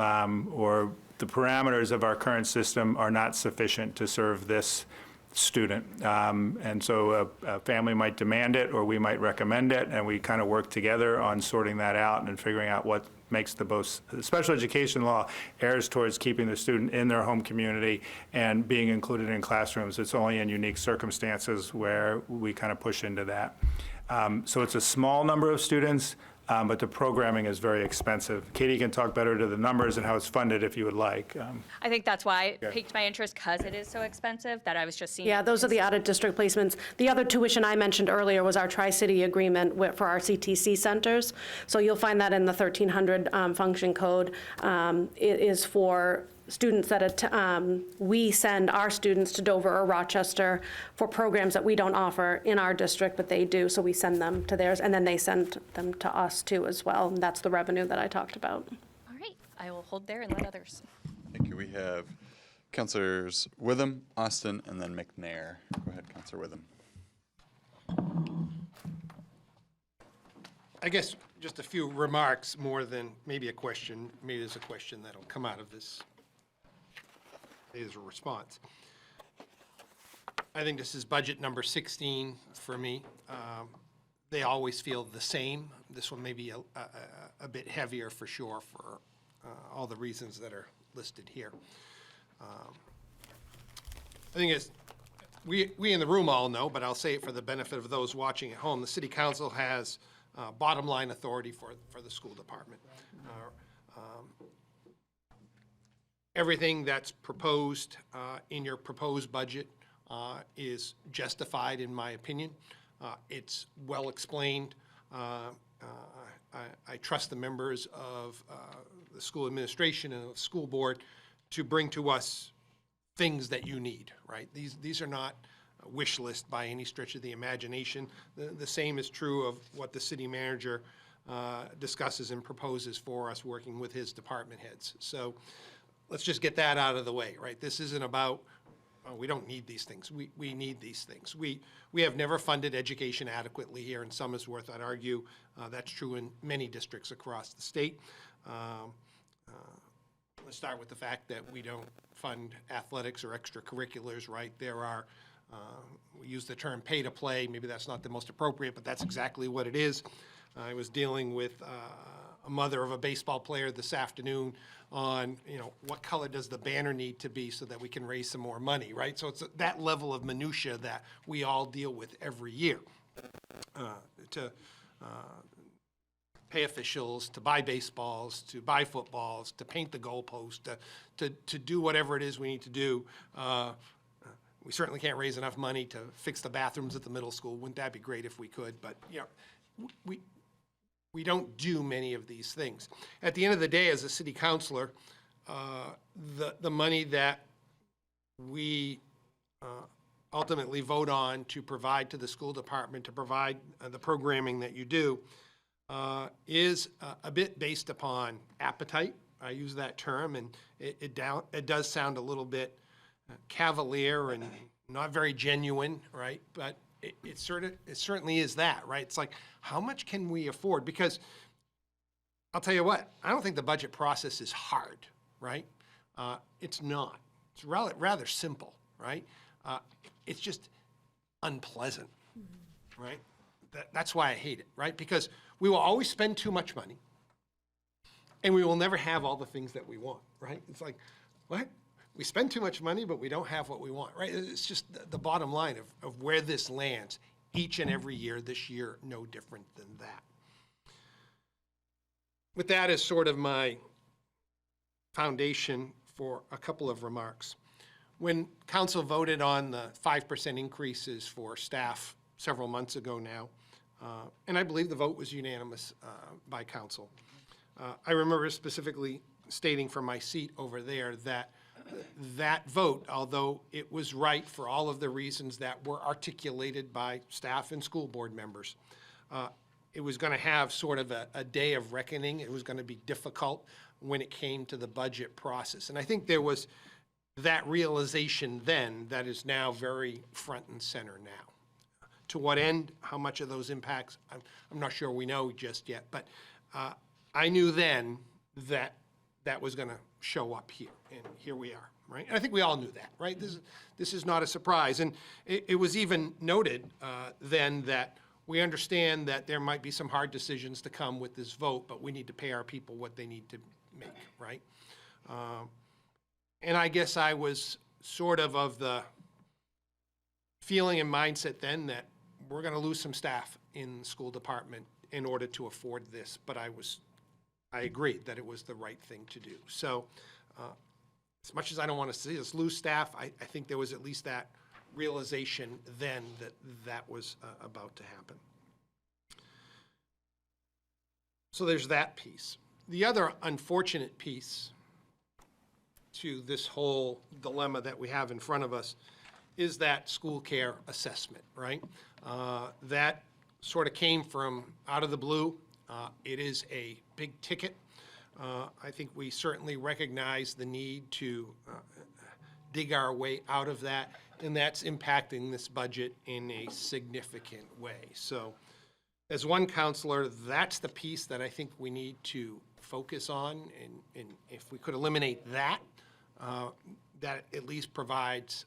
or the parameters of our current system are not sufficient to serve this student. And so a family might demand it, or we might recommend it, and we kind of work together on sorting that out and figuring out what makes the most. Special education law errs towards keeping the student in their home community and being included in classrooms. It's only in unique circumstances where we kind of push into that. So it's a small number of students, but the programming is very expensive. Katie can talk better to the numbers and how it's funded if you would like. I think that's why it piqued my interest, because it is so expensive, that I was just seeing. Yeah, those are the out-of-district placements. The other tuition I mentioned earlier was our Tri-City agreement for our CTC centers. So you'll find that in the 1300 function code. It is for students we send our students to Dover or Rochester for programs that we don't offer in our district, but they do, so we send them to theirs, and then they send them to us too as well, and that's the revenue that I talked about. All right, I will hold there and let others. Thank you. We have Councilors Witham, Austin, and then McNair. Go ahead, Councilor Witham. I guess just a few remarks more than maybe a question. Maybe there's a question that'll come out of this. There's a response. I think this is budget number 16 for me. They always feel the same. This one may be a bit heavier for sure for all the reasons that are listed here. I think it's, we in the room all know, but I'll say it for the benefit of those watching at home, the city council has bottom line authority for the school department. Everything that's proposed in your proposed budget is justified, in my opinion. It's well explained. I trust the members of the school administration and the school board to bring to us things that you need, right? These are not a wish list by any stretch of the imagination. The same is true of what the city manager discusses and proposes for us working with his department heads. So let's just get that out of the way, right? This isn't about, oh, we don't need these things. We need these things. We have never funded education adequately here in Somersworth. I'd argue that's true in many districts across the state. Let's start with the fact that we don't fund athletics or extracurriculars, right? There are, we use the term pay to play. Maybe that's not the most appropriate, but that's exactly what it is. I was dealing with a mother of a baseball player this afternoon on, what color does the banner need to be so that we can raise some more money, right? So it's that level of minutia that we all deal with every year to pay officials, to buy baseballs, to buy footballs, to paint the goalpost, to do whatever it is we need to do. We certainly can't raise enough money to fix the bathrooms at the middle school. Wouldn't that be great if we could? But, we don't do many of these things. At the end of the day, as a city councilor, the money that we ultimately vote on to provide to the school department, to provide the programming that you do, is a bit based upon appetite. I use that term, and it does sound a little bit cavalier and not very genuine, right? But it certainly is that, right? It's like, how much can we afford? Because I'll tell you what, I don't think the budget process is hard, right? It's not. It's rather simple, right? It's just unpleasant, right? That's why I hate it, right? Because we will always spend too much money, and we will never have all the things that we want, right? It's like, what? We spend too much money, but we don't have what we want, right? It's just the bottom line of where this lands each and every year. This year, no different than that. With that as sort of my foundation for a couple of remarks. When council voted on the 5% increases for staff several months ago now, and I believe the vote was unanimous by council, I remember specifically stating from my seat over there that vote, although it was right for all of the reasons that were articulated by staff and school board members, it was going to have sort of a day of reckoning. It was going to be difficult when it came to the budget process. And I think there was that realization then that is now very front and center now. To what end, how much of those impacts, I'm not sure we know just yet, but I knew then that that was going to show up here, and here we are, right? And I think we all knew that, right? This is not a surprise. And it was even noted then that we understand that there might be some hard decisions to come with this vote, but we need to pay our people what they need to make, right? And I guess I was sort of the feeling and mindset then that we're going to lose some staff in the school department in order to afford this, but I agreed that it was the right thing to do. So as much as I don't want to see us lose staff, I think there was at least that realization then that was about to happen. So there's that piece. The other unfortunate piece to this whole dilemma that we have in front of us is that school care assessment, right? That sort of came from out of the blue. It is a big ticket. I think we certainly recognize the need to dig our way out of that, and that's impacting this budget in a significant way. So as one counselor, that's the piece that I think we need to focus on, and if we could eliminate that, that at least provides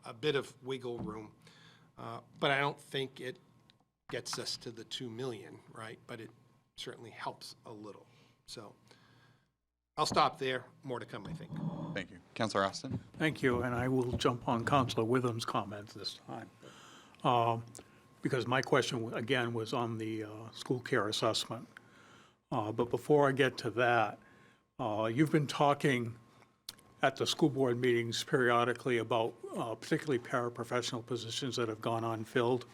a bit of wiggle room. But I don't think it gets us to the 2 million, right? But it certainly helps a little. So I'll stop there. More to come, I think. Thank you. Councilor Austin? Thank you, and I will jump on Councilor Witham's comments this time. Because my question, again, was on the school care assessment. But before I get to that, you've been talking at the school board meetings periodically about particularly paraprofessional positions that have gone unfilled.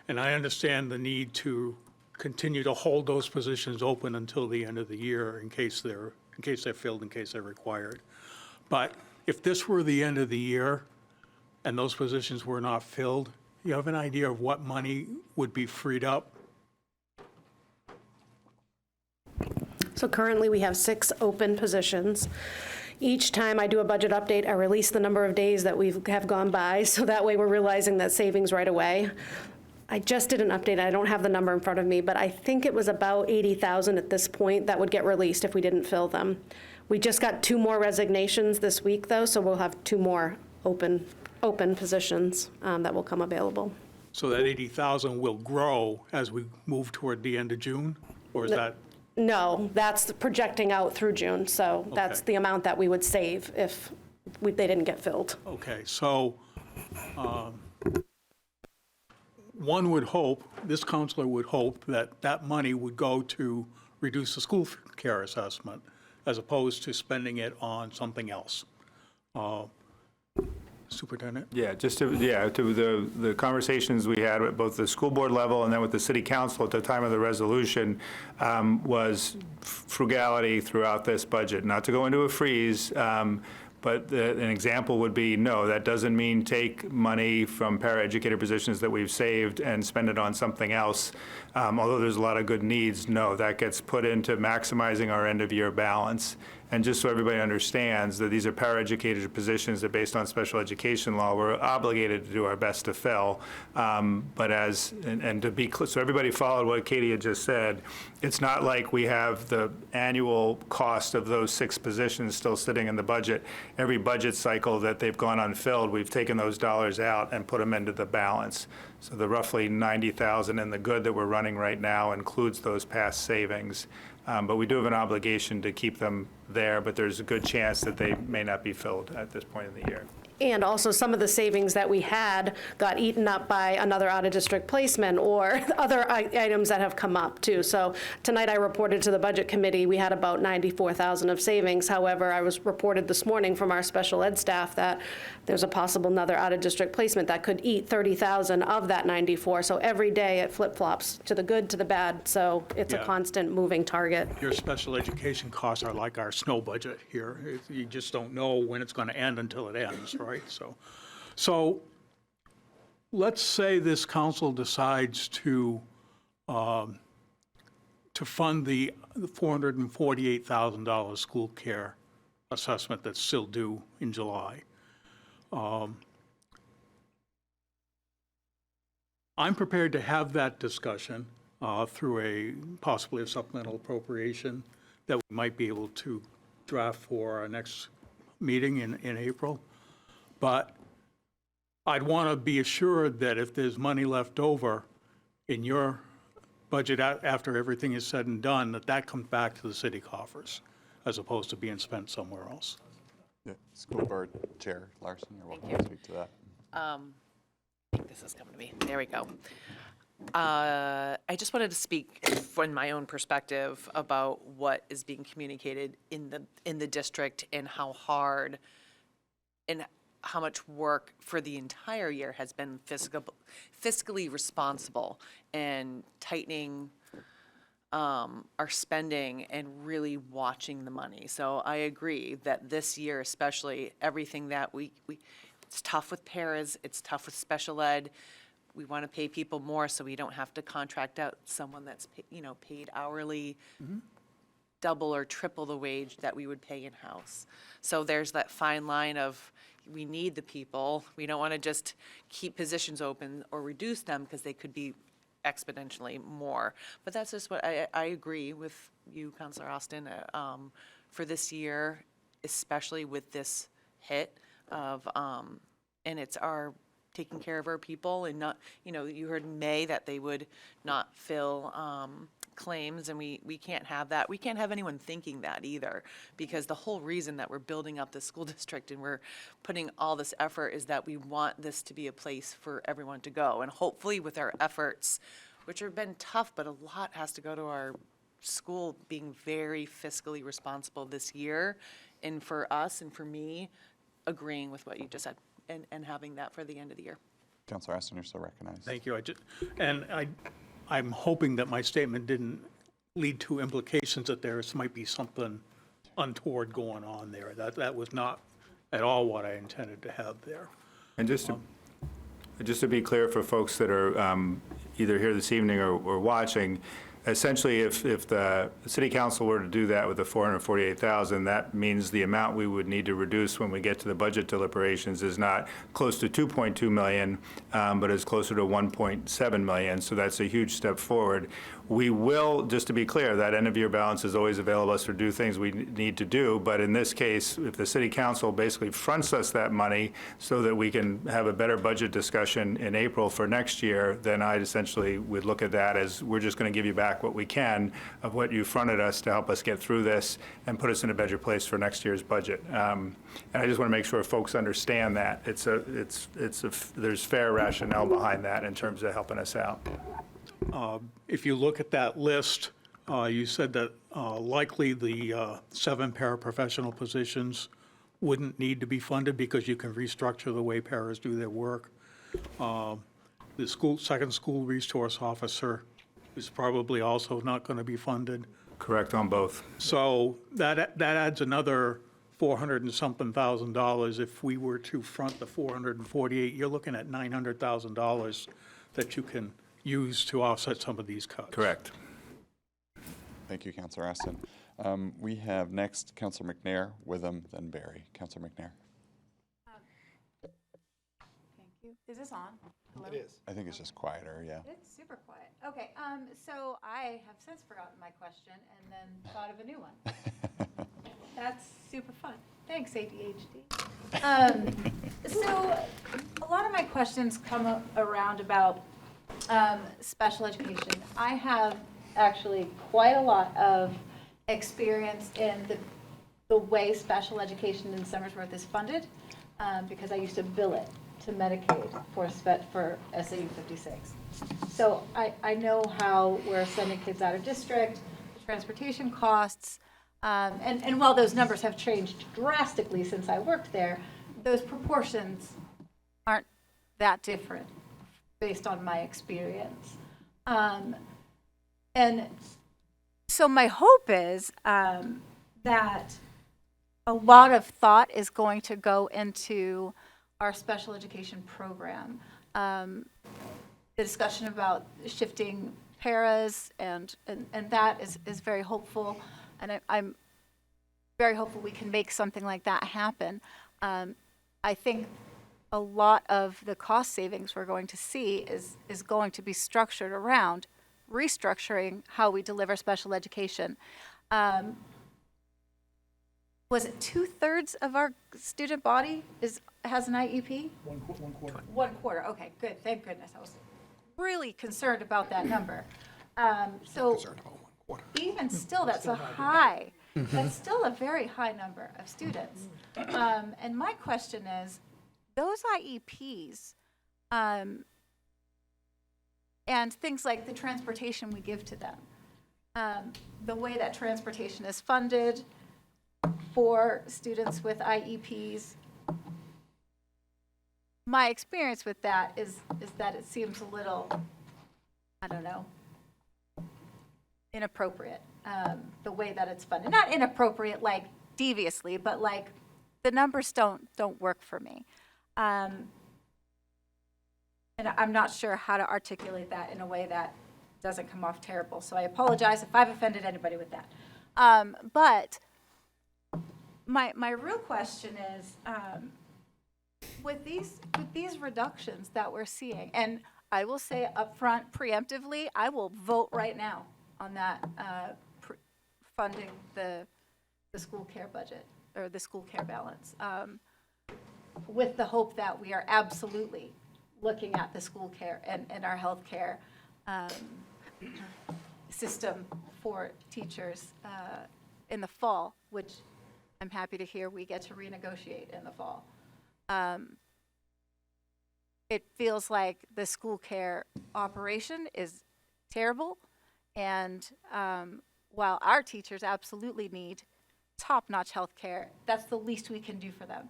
And I understand the need to continue to hold those positions open until the end of the year in case they're filled, in case they're required. But if this were the end of the year and those positions were not filled, you have an idea of what money would be freed up? So currently, we have 6 open positions. Each time I do a budget update, I release the number of days that we have gone by, so that way we're realizing that savings right away. I just did an update. I don't have the number in front of me, but I think it was about 80,000 at this point that would get released if we didn't fill them. We just got 2 more resignations this week, though, so we'll have 2 more open positions that will come available. So that 80,000 will grow as we move toward the end of June? Or is that? No, that's projecting out through June, so that's Okay. the amount that we would save if they didn't get filled. Okay, so one would hope, this counselor would hope that that money would go to reduce the school care assessment as opposed to spending it on something else. Superintendent? Yeah, just to the conversations we had at both the school board level and then with the city council at the time of the resolution was frugality throughout this budget. Not to go into a freeze, but an example would be, no, that doesn't mean take money from paraeducator positions that we've saved and spend it on something else. Although there's a lot of good needs, no, that gets put into maximizing our end-of-year balance. And just so everybody understands that these are paraeducator positions that, based on special education law, we're obligated to do our best to fill. But to be clear, so everybody followed what Katie had just said, it's not like we have the annual cost of those 6 positions still sitting in the budget. Every budget cycle that they've gone unfilled, we've taken those dollars out and put them into the balance. So the roughly 90,000 in the good that we're running right now includes those past savings. But we do have an obligation to keep them there, but there's a good chance that they may not be filled at this point in the year. And also, some of the savings that we had got eaten up by another out-of-district placement or other items that have come up, too. So tonight I reported to the Budget Committee, we had about 94,000 of savings. However, I was reported this morning from our special ed staff that there's a possible another out-of-district placement that could eat 30,000 of that 94. So every day it flip-flops to the good, to the bad. So it's a Yeah. constant moving target. Your special education costs are like our snow budget here. You just don't know when it's going to end until it ends, right? So let's say this council decides to fund the $448,000 school care assessment that's still due in July. I'm prepared to have that discussion through possibly a supplemental appropriation that we might be able to draft for our next meeting in April. But I'd want to be assured that if there's money left over in your budget after everything is said and done, that comes back to the city coffers as opposed to being spent somewhere else. Yeah. School Board Chair Larson, you're welcome to speak to that. I think this is coming to me. There we go. I just wanted to speak from my own perspective about what is being communicated in the district and how hard and how much work for the entire year has been fiscally responsible and tightening our spending and really watching the money. So I agree that this year especially, everything that it's tough with paras, it's tough with special ed. We want to pay people more so we don't have to contract out someone that's, paid hourly, double or triple the wage that we would pay in-house. So there's that fine line of, we need the people. We don't want to just keep positions open or reduce them because they could be exponentially more. But that's just what I agree with you, Counselor Austin, for this year, especially with this hit of, and it's our taking care of our people and not, you heard in May that they would not fill claims, and we can't have that. We can't have anyone thinking that either, because the whole reason that we're building up the school district and we're putting all this effort is that we want this to be a place for everyone to go. And hopefully with our efforts, which have been tough, but a lot has to go to our school being very fiscally responsible this year, and for us and for me, agreeing with what you just said and having that for the end of the year. Counselor Aston, you're still recognized. Thank you. I'm hoping that my statement didn't lead to implications that there might be something untoward going on there. That was not at all what I intended to have there. And just to be clear for folks that are either here this evening or watching, essentially, if the city council were to do that with the $448,000, that means the amount we would need to reduce when we get to the budget deliberations is not close to 2.2 million, but is closer to 1.7 million. So that's a huge step forward. We will, just to be clear, that end of year balance is always available to us to do things we need to do. But in this case, if the city council basically fronts us that money so that we can have a better budget discussion in April for next year, then I essentially would look at that as we're just going to give you back what we can of what you fronted us to help us get through this and put us in a better place for next year's budget. And I just want to make sure folks understand that there's fair rationale behind that in terms of helping us out. If you look at that list, you said that likely the 7 paraprofessional positions wouldn't need to be funded because you can restructure the way paras do their work. The second school resource officer is probably also not going to be funded. Correct on both. So that adds another $400 and something thousand. If we were to front the 448, you're looking at $900,000 that you can use to offset some of these cuts. Correct. Thank you, Counselor Aston. We have next Counselor McNair, Witham, then Barry. Counselor McNair. Thank you. Is this on? Hello? It is. I think it's just quieter, yeah. It's super quiet. Okay, so I have since forgotten my question and then thought of a new one. That's super fun. Thanks, ADHD. So a lot of my questions come around about special education. I have actually quite a lot of experience in the way special education in Somersworth is funded, because I used to bill it to Medicaid for SAU 56. So I know how we're sending kids out of district, transportation costs, and while those numbers have changed drastically since I worked there, those proportions aren't that different based on my experience. And so my hope is that a lot of thought is going to go into our special education program. The discussion about shifting paras and that is very hopeful, and I'm very hopeful we can make something like that happen. I think a lot of the cost savings we're going to see is going to be structured around restructuring how we deliver special education. Was it 2/3 of our student body has an IEP? One quarter. 1/4, okay, good, thank goodness. I was really concerned about that number. So even still, that's still a very high number of students. And my question is, those IEPs, and things like the transportation we give to them, the way that transportation is funded for students with IEPs, my experience with that is that it seems a little, I don't know, inappropriate, the way that it's funded. Not inappropriate like deviously, but like the numbers don't work for me. And I'm not sure how to articulate that in a way that doesn't come off terrible. So I apologize if I've offended anybody with that. But my real question is, with these reductions that we're seeing, and I will say upfront, preemptively, I will vote right now on that funding the school care budget or the school care balance, with the hope that we are absolutely looking at the school care and our health care system for teachers in the fall, which I'm happy to hear we get to renegotiate in the fall. It feels like the school care operation is terrible, and while our teachers absolutely need top-notch health care, that's the least we can do for them.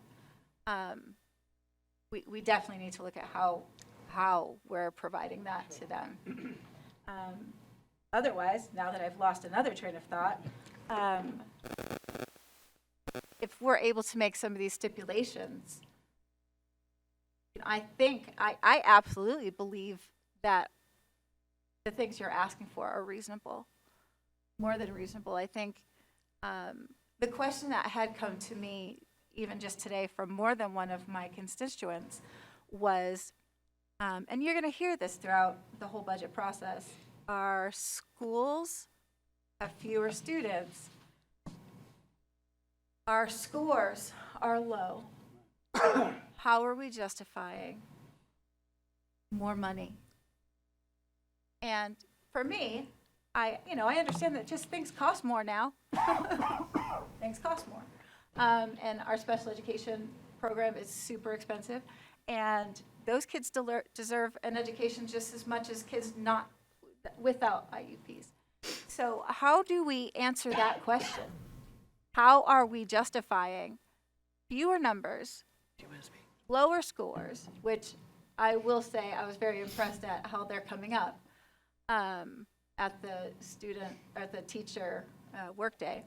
We definitely need to look at how we're providing that to them. Otherwise, now that I've lost another train of thought, if we're able to make some of these stipulations, I think, I absolutely believe that the things you're asking for are reasonable, more than reasonable. I think the question that had come to me even just today from more than one of my constituents was, and you're going to hear this throughout the whole budget process, our schools have fewer students, our scores are low. How are we justifying more money? And for me, I understand that just things cost more now. Things cost more. And our special education program is super expensive. And those kids deserve an education just as much as kids not without IUPs. So how do we answer that question? How are we justifying fewer numbers, lower scores, which I will say I was very impressed at how they're coming up at the teacher workday,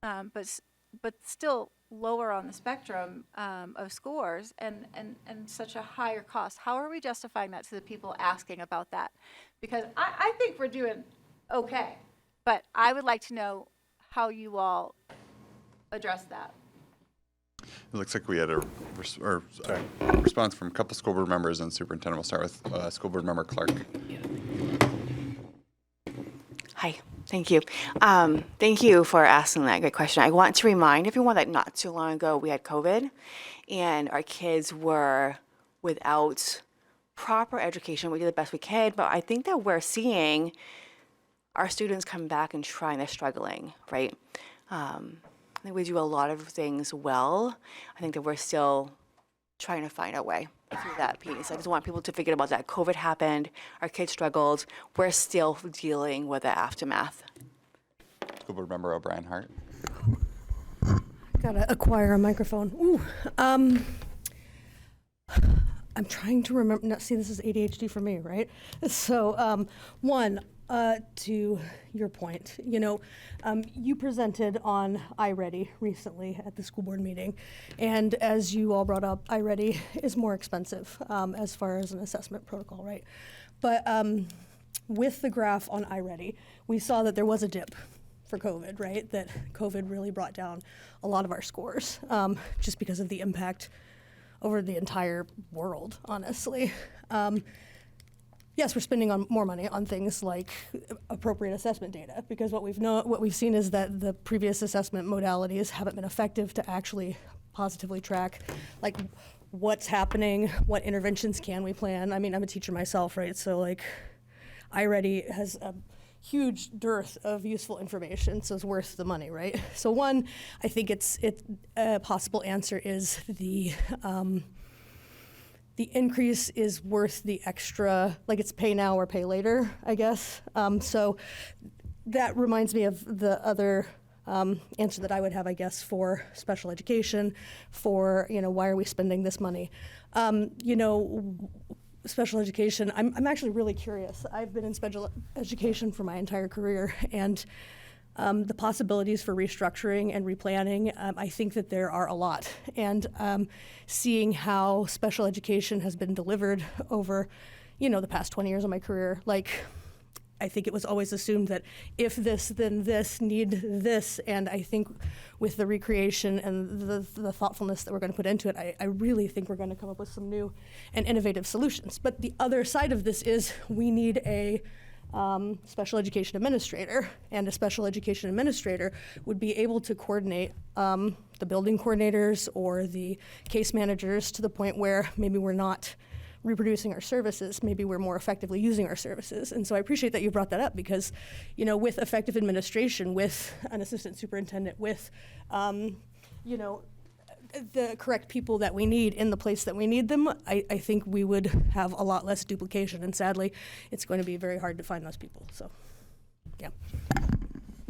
but still lower on the spectrum of scores and such a higher cost. How are we justifying that to the people asking about that? Because I think we're doing okay, but I would like to know how you all address that. It looks like we had a response from a couple school board members and superintendent. We'll start with school board member Clark. Hi, thank you. Thank you for asking that great question. I want to remind everyone that not too long ago we had COVID and our kids were without proper education. We did the best we could, but I think that we're seeing our students come back and try and they're struggling, right? I think we do a lot of things well. I think that we're still trying to find our way through that piece. I just want people to forget about that. COVID happened, our kids struggled. We're still dealing with the aftermath. School board member O'Brien Hart. Gotta acquire a microphone. Ooh, I'm trying to remember. No, see, this is ADHD for me, right? So, to your point, you presented on iReady recently at the school board meeting, and as you all brought up, iReady is more expensive as far as an assessment protocol, right? But with the graph on iReady, we saw that there was a dip for COVID, right? That COVID really brought down a lot of our scores just because of the impact over the entire world, honestly. Yes, we're spending more money on things like appropriate assessment data because what we've seen is that the previous assessment modalities haven't been effective to actually positively track like what's happening, what interventions can we plan. I mean, I'm a teacher myself, right? So like iReady has a huge dearth of useful information, so it's worth the money, right? So one, I think a possible answer is the increase is worth the extra, like it's pay now or pay later, I guess. So that reminds me of the other answer that I would have, I guess, for special education, for, why are we spending this money? special education, I'm actually really curious. I've been in special education for my entire career, and the possibilities for restructuring and replanning, I think that there are a lot. And seeing how special education has been delivered over, the past 20 years of my career, I think it was always assumed that if this, then this, need this. And I think with the recreation and the thoughtfulness that we're going to put into it, I really think we're going to come up with some new and innovative solutions. But the other side of this is we need a special education administrator, and a special education administrator would be able to coordinate the building coordinators or the case managers to the point where maybe we're not reproducing our services, maybe we're more effectively using our services. And so I appreciate that you brought that up because, with effective administration, with an assistant superintendent, with, the correct people that we need in the place that we need them, I think we would have a lot less duplication. And sadly, it's going to be very hard to find those people. So, yeah.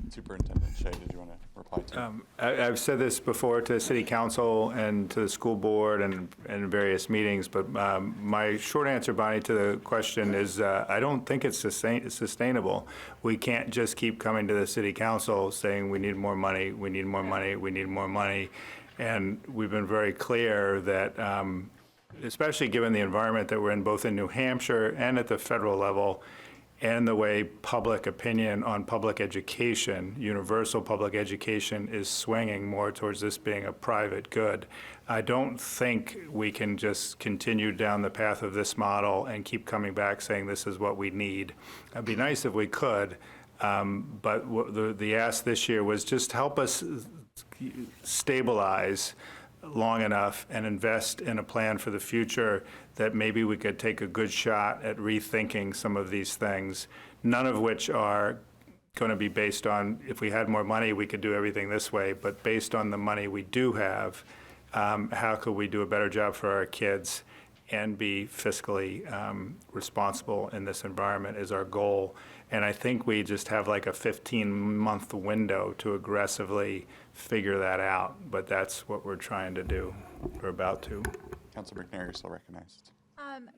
Superintendent Shea, did you want to reply to? I've said this before to the city council and to the school board and in various meetings, but my short answer, Bonnie, to the question is I don't think it's sustainable. We can't just keep coming to the city council saying we need more money, we need more money, we need more money. And we've been very clear that, especially given the environment that we're in, both in New Hampshire and at the federal level, and the way public opinion on public education, universal public education, is swinging more towards this being a private good. I don't think we can just continue down the path of this model and keep coming back saying this is what we need. It'd be nice if we could, but the ask this year was just help us stabilize long enough and invest in a plan for the future that maybe we could take a good shot at rethinking some of these things, none of which are going to be based on if we had more money, we could do everything this way, but based on the money we do have, how could we do a better job for our kids and be fiscally responsible in this environment is our goal. And I think we just have like a 15-month window to aggressively figure that out, but that's what we're trying to do, or about to. Councilor McNair, you're still recognized.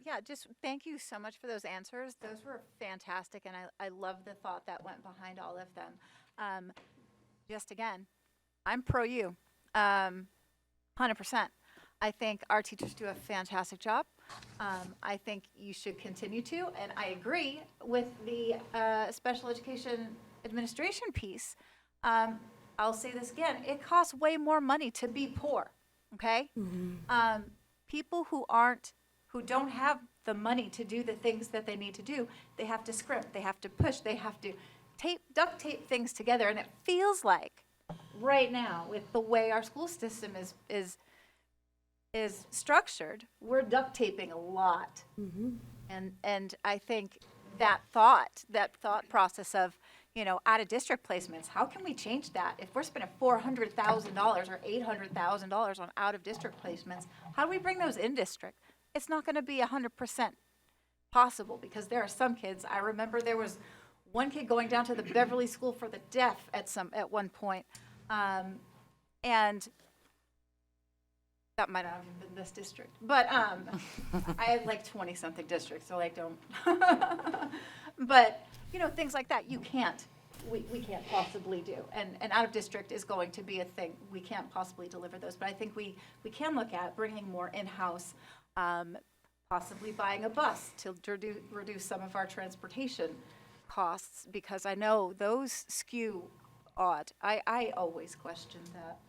Yeah, just thank you so much for those answers. Those were fantastic, and I love the thought that went behind all of them. Just again, I'm pro you, 100%. I think our teachers do a fantastic job. I think you should continue to, and I agree with the special education administration piece. I'll say this again, it costs way more money to be poor, okay? People who don't have the money to do the things that they need to do, they have to scrimp, they have to push, they have to duct tape things together, and it feels like right now with the way our school system is structured, we're duct taping a lot. And I think that thought process of, out of district placements, how can we change that? If we're spending $400,000 or $800,000 on out of district placements, how do we bring those in district? It's not going to be 100% possible because there are some kids. I remember there was one kid going down to the Beverly School for the Deaf at one point, and that might not have been this district, but I had like 20-something districts, so don't. But things like that we can't possibly do, and out of district is going to be a thing. We can't possibly deliver those, but I think we can look at bringing more in-house, possibly buying a bus to reduce some of our transportation costs, because I know those skew odd. I always question that.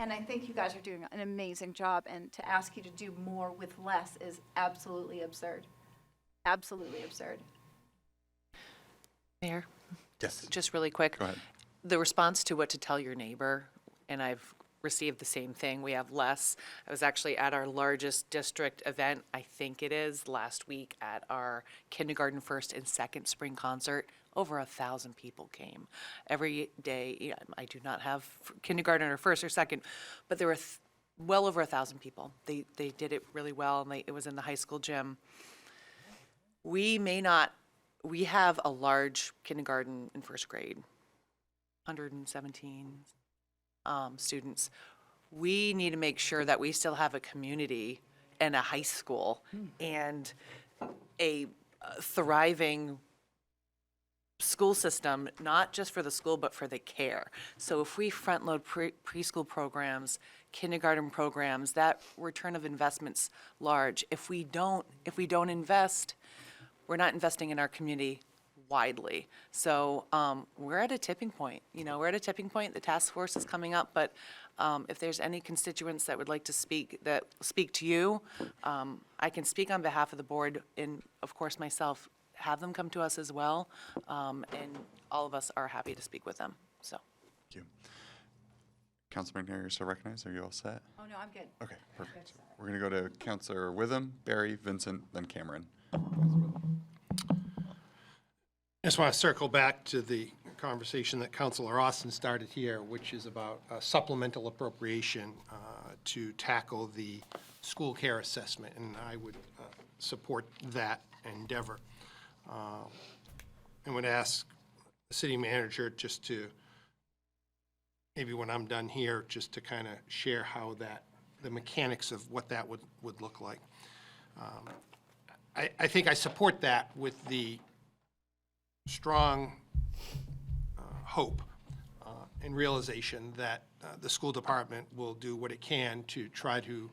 And I think you guys are doing an amazing job, and to ask you to do more with less is absolutely absurd. Absolutely absurd. Mayor? Yes. Just really quick. Go ahead. The response to what to tell your neighbor, and I've received the same thing, we have less. I was actually at our largest district event, I think it is, last week at our kindergarten first and second spring concert. Over 1,000 people came. Every day, I do not have kindergarten or first or second, but there were well over 1,000 people. They did it really well, and it was in the high school gym. We have a large kindergarten and first grade, 117 students. We need to make sure that we still have a community and a high school and a thriving school system, not just for the school, but for the care. So if we front load preschool programs, kindergarten programs, that return of investment's large. If we don't invest, we're not investing in our community widely. So we're at a tipping point. We're at a tipping point. The task force is coming up, but if there's any constituents that would like to speak to you, I can speak on behalf of the board and, of course, myself. Have them come to us as well, and all of us are happy to speak with them. So. Thank you. Councilor McNair, you're still recognized. Are you all set? Oh, no, I'm good. Okay, perfect. We're going to go to Councilor Witham, Barry, Vincent, then Cameron. I just want to circle back to the conversation that Councilor Austin started here, which is about supplemental appropriation to tackle the school care assessment, and I would support that endeavor. I would ask the city manager just to, maybe when I'm done here, just to kind of share how the mechanics of what that would look like. I think I support that with the strong hope and realization that the school department will do what it can to try to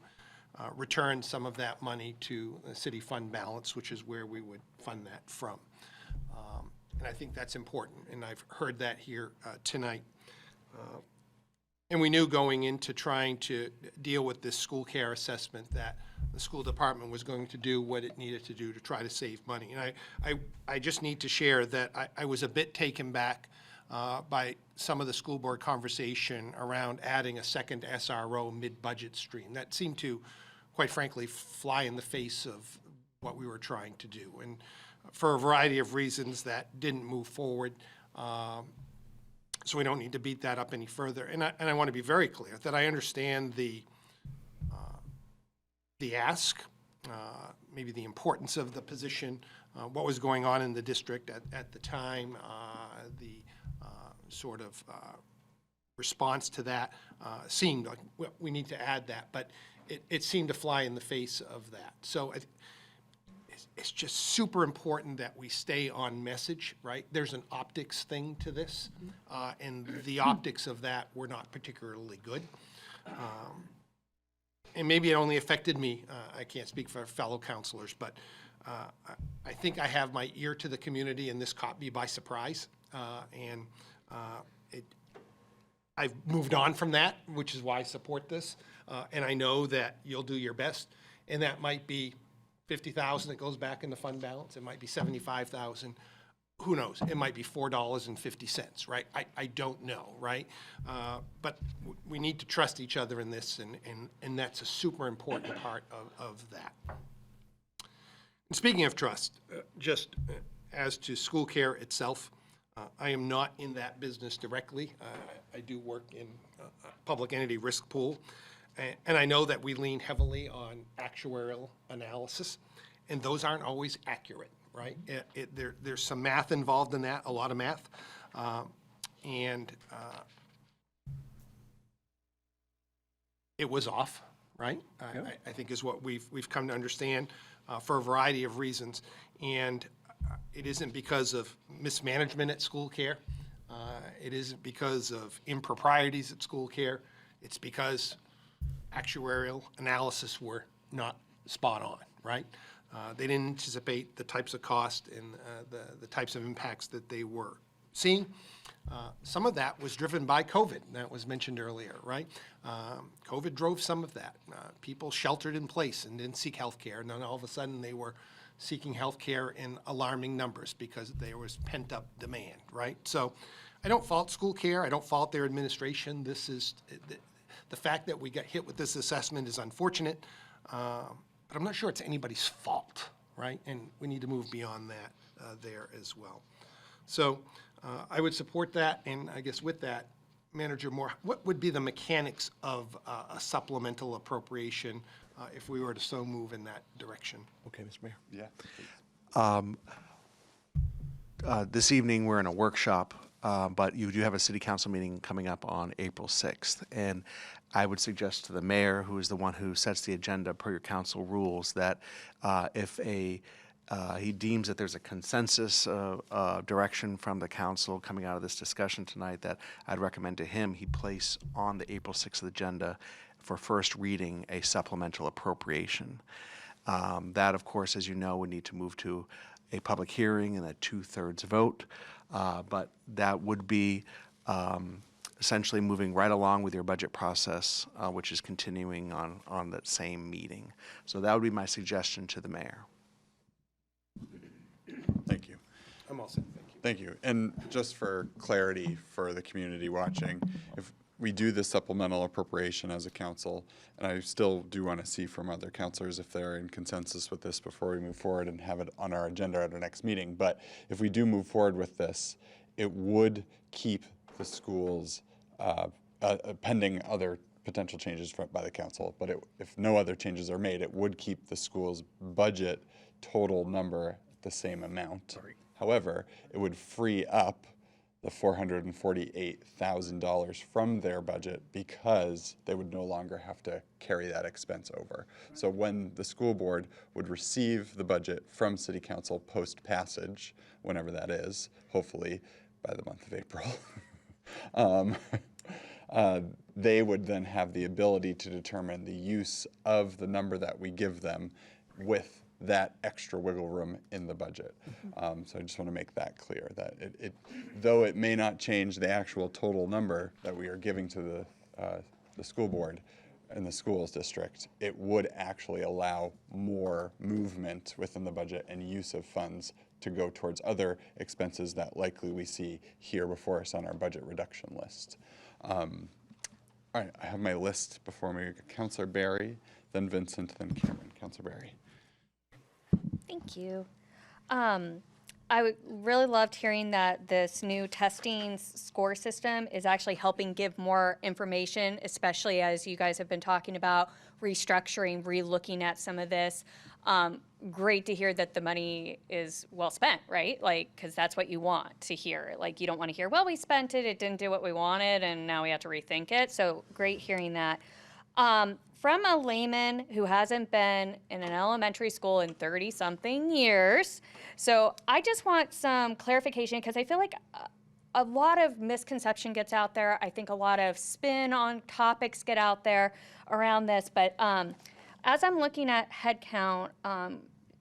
return some of that money to the city fund balance, which is where we would fund that from. And I think that's important, and I've heard that here tonight. And we knew going into trying to deal with this school care assessment that the school department was going to do what it needed to do to try to save money. And I just need to share that I was a bit taken back by some of the school board conversation around adding a second SRO mid-budget stream. That seemed to, quite frankly, fly in the face of what we were trying to do. And for a variety of reasons, that didn't move forward. So we don't need to beat that up any further. And I want to be very clear that I understand the ask, maybe the importance of the position, what was going on in the district at the time, the sort of response to that seemed like we need to add that, but it seemed to fly in the face of that. So it's just super important that we stay on message, right? There's an optics thing to this, and the optics of that were not particularly good. And maybe it only affected me. I can't speak for fellow counselors, but I think I have my ear to the community, and this caught me by surprise. I've moved on from that, which is why I support this. And I know that you'll do your best, and that might be $50,000 that goes back in the fund balance. It might be $75,000. Who knows? It might be $4.50, right? I don't know, right? But we need to trust each other in this, and that's a super important part of that. And speaking of trust, just as to school care itself, I am not in that business directly. I do work in a public entity risk pool, and I know that we lean heavily on actuarial analysis, and those aren't always accurate, right? There's some math involved in that, a lot of math, and it was off, right? I think is what we've come to understand for a variety of reasons, and it isn't because of mismanagement at school care. It isn't because of improprieties at school care. It's because actuarial analysis were not spot on, right? They didn't anticipate the types of cost and the types of impacts that they were seeing. Some of that was driven by COVID, that was mentioned earlier, right? COVID drove some of that. People sheltered in place and didn't seek health care, and then all of a sudden they were seeking health care in alarming numbers because there was pent-up demand, right? So I don't fault school care. I don't fault their administration. This is, the fact that we got hit with this assessment is unfortunate, but I'm not sure it's anybody's fault, right? And we need to move beyond that there as well. So I would support that, and I guess with that, Manager Moore, what would be the mechanics of a supplemental appropriation if we were to so move in that direction? Okay, Mr. Mayor. Yeah. This evening, we're in a workshop but you do have a city council meeting coming up on April 6th. And I would suggest to the mayor, who is the one who sets the agenda per your council rules, that if he deems that there's a consensus direction from the council coming out of this discussion tonight, that I'd recommend to him he place on the April 6th agenda for first reading a supplemental appropriation. That, of course, as you know, would need to move to a public hearing and a 2/3 vote, but that would be essentially moving right along with your budget process, which is continuing on that same meeting. So that would be my suggestion to the mayor. Thank you. I'm all set, thank you. Thank you. And just for clarity for the community watching, if we do this supplemental appropriation as a council, and I still do want to see from other councilors if they're in consensus with this before we move forward and have it on our agenda at our next meeting. But if we do move forward with this, it would keep the schools, pending other potential changes by the council, but if no other changes are made, it would keep the school's budget total number the same amount. However, it would free up the $448,000 from their budget because they would no longer have to carry that expense over. So when the school board would receive the budget from City Council post-passage, whenever that is, hopefully by the month of April, they would then have the ability to determine the use of the number that we give them with that extra wiggle room in the budget. So I just want to make that clear, that though it may not change the actual total number that we are giving to the school board and the schools district, it would actually allow more movement within the budget and use of funds to go towards other expenses that likely we see here before us on our budget reduction list. All right, I have my list before me. Councilor Barry, then Vincent, then Cameron. Councilor Barry. Thank you. I really loved hearing that this new testing score system is actually helping give more information, especially as you guys have been talking about restructuring, re-looking at some of this. Great to hear that the money is well spent, right? Like, because that's what you want to hear. Like, you don't want to hear, well, we spent it, it didn't do what we wanted, and now we have to rethink it. So great hearing that. From a layman who hasn't been in an elementary school in 30-something years, so I just want some clarification because I feel like a lot of misconception gets out there. I think a lot of spin on topics get out there around this, but as I'm looking at headcount,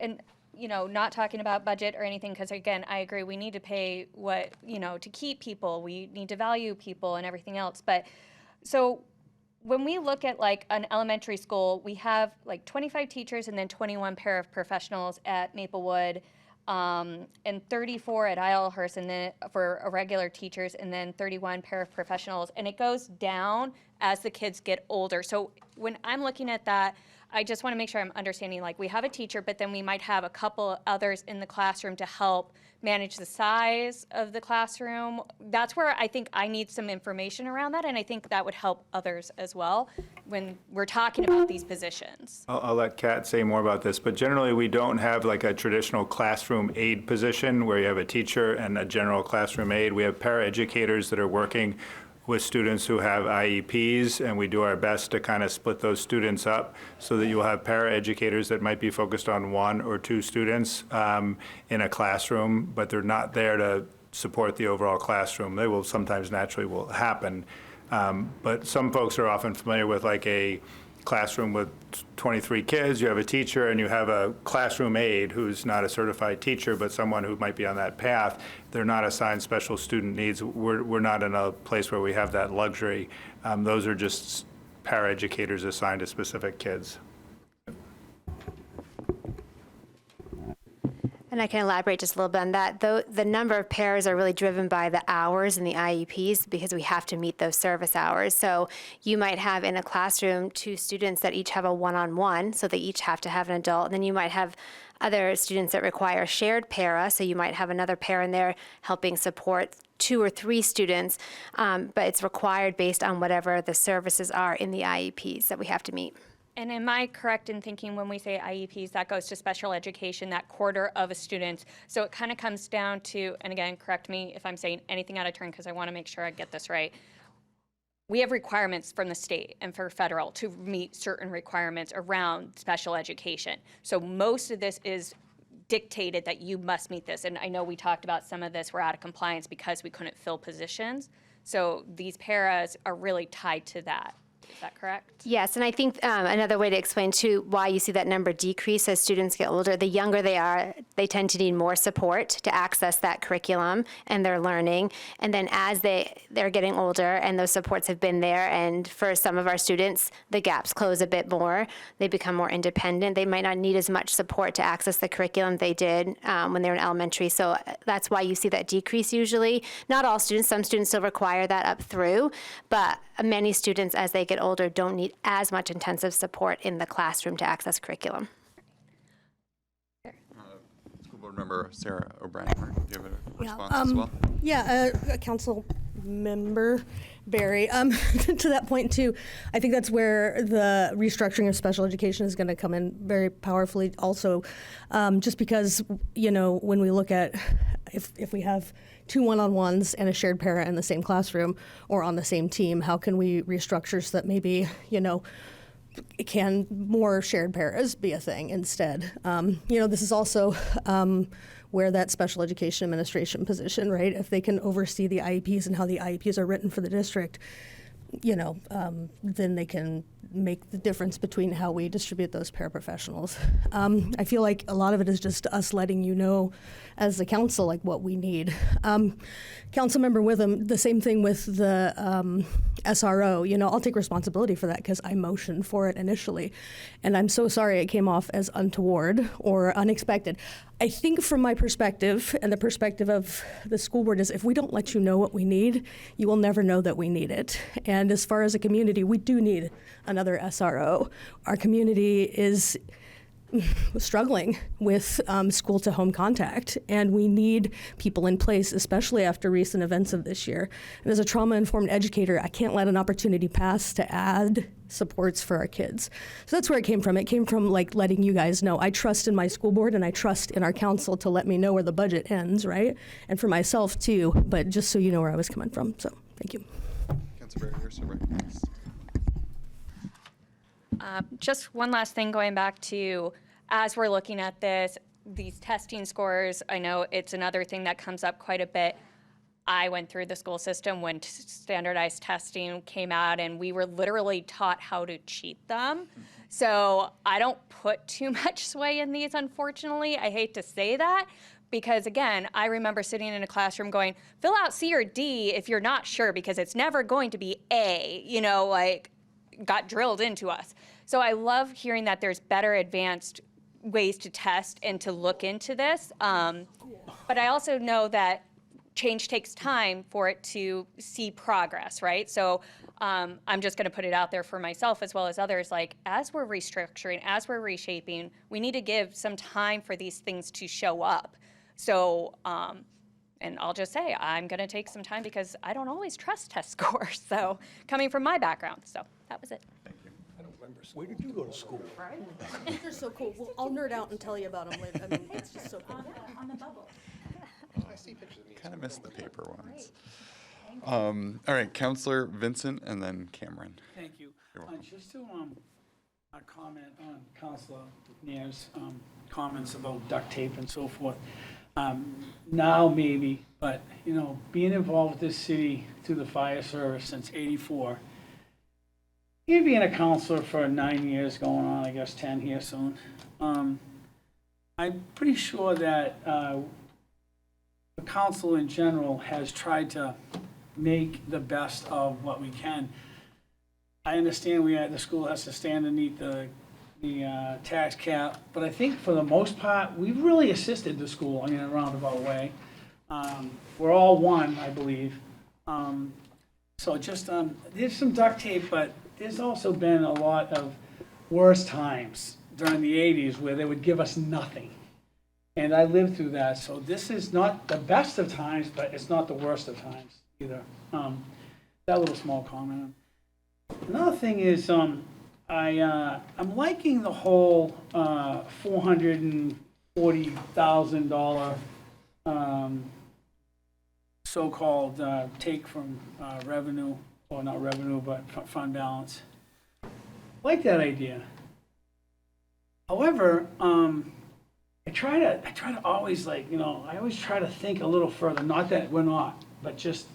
and not talking about budget or anything, because again, I agree, we need to pay what, to keep people, we need to value people and everything else, but so when we look at like an elementary school, we have like 25 teachers and then 21 paraprofessionals at Maplewood, and 34 at Islehurst, and then for regular teachers, and then 31 paraprofessionals, and it goes down as the kids get older. So when I'm looking at that, I just want to make sure I'm understanding, like, we have a teacher, but then we might have a couple others in the classroom to help manage the size of the classroom. That's where I think I need some information around that, and I think that would help others as well when we're talking about these positions. I'll let Kat say more about this, but generally we don't have like a traditional classroom aide position where you have a teacher and a general classroom aide. We have paraeducators that are working with students who have IEPs, and we do our best to kind of split those students up so that you'll have paraeducators that might be focused on 1 or 2 students in a classroom, but they're not there to support the overall classroom. They will sometimes naturally will happen, but some folks are often familiar with like a classroom with 23 kids, you have a teacher, and you have a classroom aide who's not a certified teacher, but someone who might be on that path. They're not assigned special student needs. We're not in a place where we have that luxury. Those are just paraeducators assigned to specific kids. And I can elaborate just a little bit on that. Though the number of pairs are really driven by the hours in the IEPs because we have to meet those service hours. So you might have in a classroom 2 students that each have a one-on-one, so they each have to have an adult. And then you might have other students that require shared para, so you might have another pair in there helping support 2 or 3 students, but it's required based on whatever the services are in the IEPs that we have to meet. And am I correct in thinking when we say IEPs, that goes to special education, that quarter of a student? So it kind of comes down to, and again, correct me if I'm saying anything out of turn because I want to make sure I get this right. We have requirements from the state and for federal to meet certain requirements around special education. So most of this is dictated that you must meet this. And I know we talked about some of this, we're out of compliance because we couldn't fill positions. So these paras are really tied to that. Is that correct? Yes, and I think another way to explain too why you see that number decrease as students get older, the younger they are, they tend to need more support to access that curriculum and their learning. And then as they're getting older and those supports have been there, and for some of our students, the gaps close a bit more. They become more independent. They might not need as much support to access the curriculum they did when they were in elementary. So that's why you see that decrease usually. Not all students, some students still require that up through, but many students as they get older don't need as much intensive support in the classroom to access curriculum. School Board Member Sarah O'Brien, do you have a response as well? Yeah, Council Member Barry, to that point too, I think that's where the restructuring of special education is going to come in very powerfully also, just because, you know, when we look at if we have 2 one-on-ones and a shared para in the same classroom or on the same team, how can we restructure so that maybe, you know, can more shared paras be a thing instead? You know, this is also where that special education administration position, right? If they can oversee the IEPs and how the IEPs are written for the district, you know, then they can make the difference between how we distribute those paraprofessionals. I feel like a lot of it is just us letting you know as the council, like what we need. Councilmember Witham, the same thing with the SRO, you know, I'll take responsibility for that because I motioned for it initially. And I'm so sorry it came off as untoward or unexpected. I think from my perspective and the perspective of the school board is if we don't let you know what we need, you will never know that we need it. And as far as a community, we do need another SRO. Our community is struggling with school-to-home contact, and we need people in place, especially after recent events of this year. And as a trauma-informed educator, I can't let an opportunity pass to add supports for our kids. So that's where it came from. It came from like letting you guys know. I trust in my school board and I trust in our council to let me know where the budget ends, right? And for myself too, but just so you know where I was coming from. So thank you. Councilor Barry, you're so recognized. Just one last thing going back to, as we're looking at this, these testing scores, I know it's another thing that comes up quite a bit. I went through the school system when standardized testing came out, and we were literally taught how to cheat them. So I don't put too much sway in these, unfortunately. I hate to say that, because again, I remember sitting in a classroom going, fill out C or D if you're not sure, because it's never going to be A, you know, like got drilled into us. So I love hearing that there's better advanced ways to test and to look into this. But I also know that change takes time for it to see progress, right? So I'm just going to put it out there for myself as well as others, like as we're restructuring, as we're reshaping, we need to give some time for these things to show up. So, and I'll just say, I'm going to take some time because I don't always trust test scores. So coming from my background, so that was it. Where did you go to school? They're so cool. Well, I'll nerd out and tell you about them later. I mean, it's just so cool. On the bubble. Kind of missed the paper ones. All right, Councilor Vincent and then Cameron. Thank you. You're welcome. Just to comment on Councilor Nair's comments about duct tape and so forth. Now maybe, but you know, being involved with this city through the fire service since '84, even being a counselor for 9 years, going on I guess 10 here soon, I'm pretty sure that the council in general has tried to make the best of what we can. I understand the school has to stand underneath the tax cap, but I think for the most part, we've really assisted the school in a roundabout way. We're all one, I believe. So just, there's some duct tape, but there's also been a lot of worse times during the 80s where they would give us nothing. And I lived through that, so this is not the best of times, but it's not the worst of times either. That little small comment. Another thing is, I'm liking the whole $440,000 so-called take from revenue, or not revenue, but fund balance. I like that idea. However, I try to always, like, you know, I always try to think a little further. Not that we're not, but just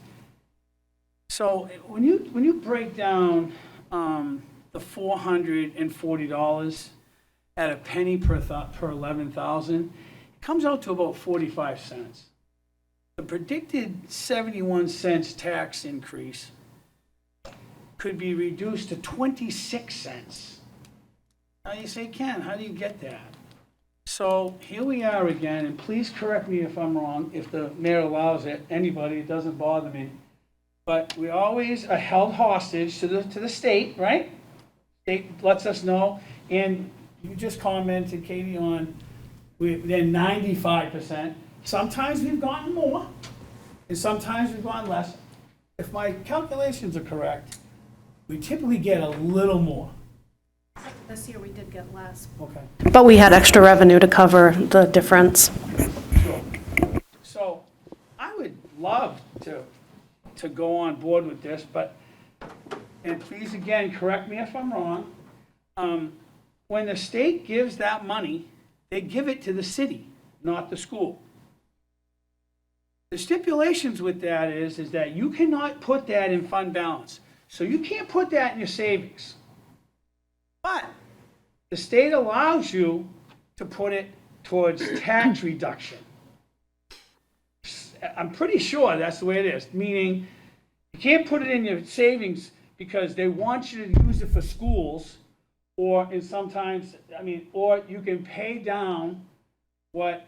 so when you break down the $440 at a penny per 11,000, it comes out to about 45 cents. The predicted 71 cents tax increase could be reduced to 26 cents. Now you say, Ken, how do you get that? So here we are again, and please correct me if I'm wrong, if the mayor allows it, anybody, it doesn't bother me. But we always are held hostage to the state, right? State lets us know, and you just commented, Katie, on they're 95%. Sometimes we've gotten more, and sometimes we've gotten less. If my calculations are correct, we typically get a little more. This year we did get less. Okay. But we had extra revenue to cover the difference. Sure. So I would love to go on board with this, but, and please again, correct me if I'm wrong, when the state gives that money, they give it to the city, not the school. The stipulations with that is that you cannot put that in fund balance. So you can't put that in your savings. But the state allows you to put it towards tax reduction. I'm pretty sure that's the way it is, meaning you can't put it in your savings because they want you to use it for schools, or in sometimes, or you can pay down what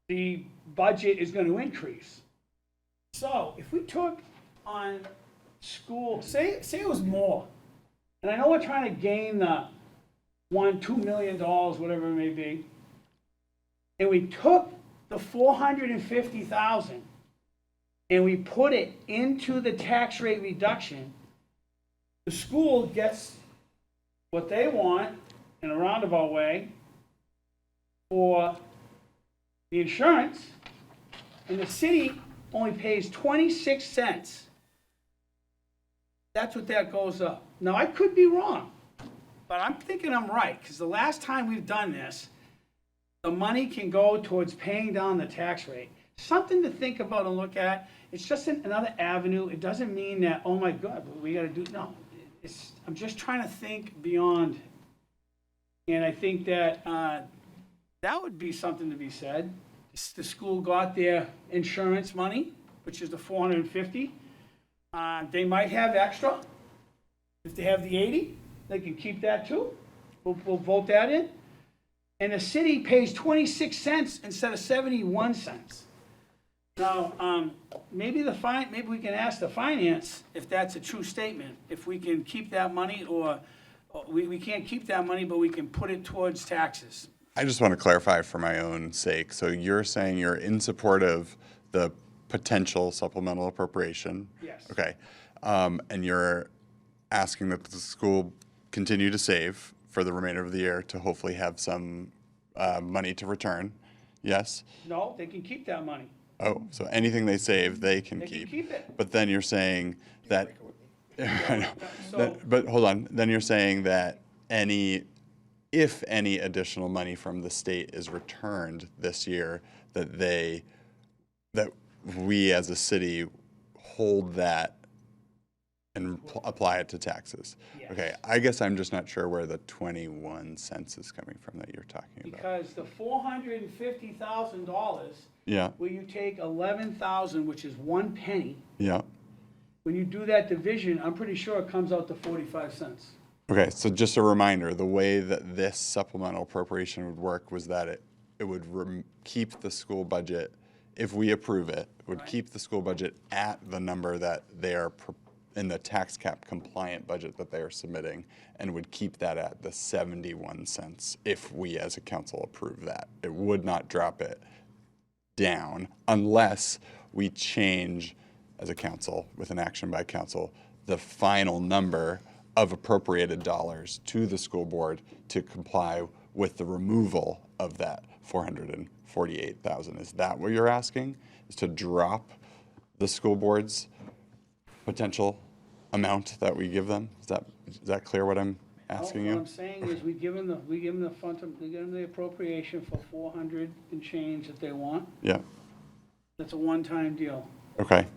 the budget is going to increase. So if we took on school, say it was more, and I know we're trying to gain the $2 million, whatever it may be, and we took the $450,000 and we put it into the tax rate reduction, the school gets what they want in a roundabout way for the insurance, and the city only pays 26 cents. That's what that goes up. Now, I could be wrong, but I'm thinking I'm right, because the last time we've done this, the money can go towards paying down the tax rate. Something to think about and look at. It's just another avenue. It doesn't mean that, oh my God, we got to do, no. I'm just trying to think beyond. And I think that that would be something to be said. The school got their insurance money, which is the $450. They might have extra. If they have the 80, they can keep that too. We'll vote that in. And the city pays 26 cents instead of 71 cents. Now, maybe we can ask the finance if that's a true statement, if we can keep that money, or we can't keep that money, but we can put it towards taxes. I just want to clarify for my own sake. So you're saying you're in support of the potential supplemental appropriation? Yes. Okay. And you're asking that the school continue to save for the remainder of the year to hopefully have some money to return? Yes? No, they can keep that money. Oh, so anything they save, they can They keep. can keep it. But then you're saying that, So- but hold on, then you're saying that if any additional money from the state is returned this year, that we as a city hold that and apply it to taxes. Yes. Okay, I guess I'm just not sure where the 21 cents is coming from that you're talking about. Because the $450,000, Yeah, where you take 11,000, which is 1 penny, yeah. when you do that division, I'm pretty sure it comes out to 45 cents. Okay, so just a reminder, the way that this supplemental appropriation would work was that it would keep the school budget, if we approve it, would keep the school budget at the number that they are in the tax cap compliant budget that they are submitting, and would keep that at the 71 cents if we as a council approve that. It would not drop it down unless we change as a council with an action by council the final number of appropriated dollars to the school board to comply with the removal of that 448,000. Is that what you're asking? Is to drop the school board's potential amount that we give them? Is that clear what I'm asking What you? I'm saying is we give them the appropriation for 400 and change that they want. Yeah, That's a one-time deal. okay,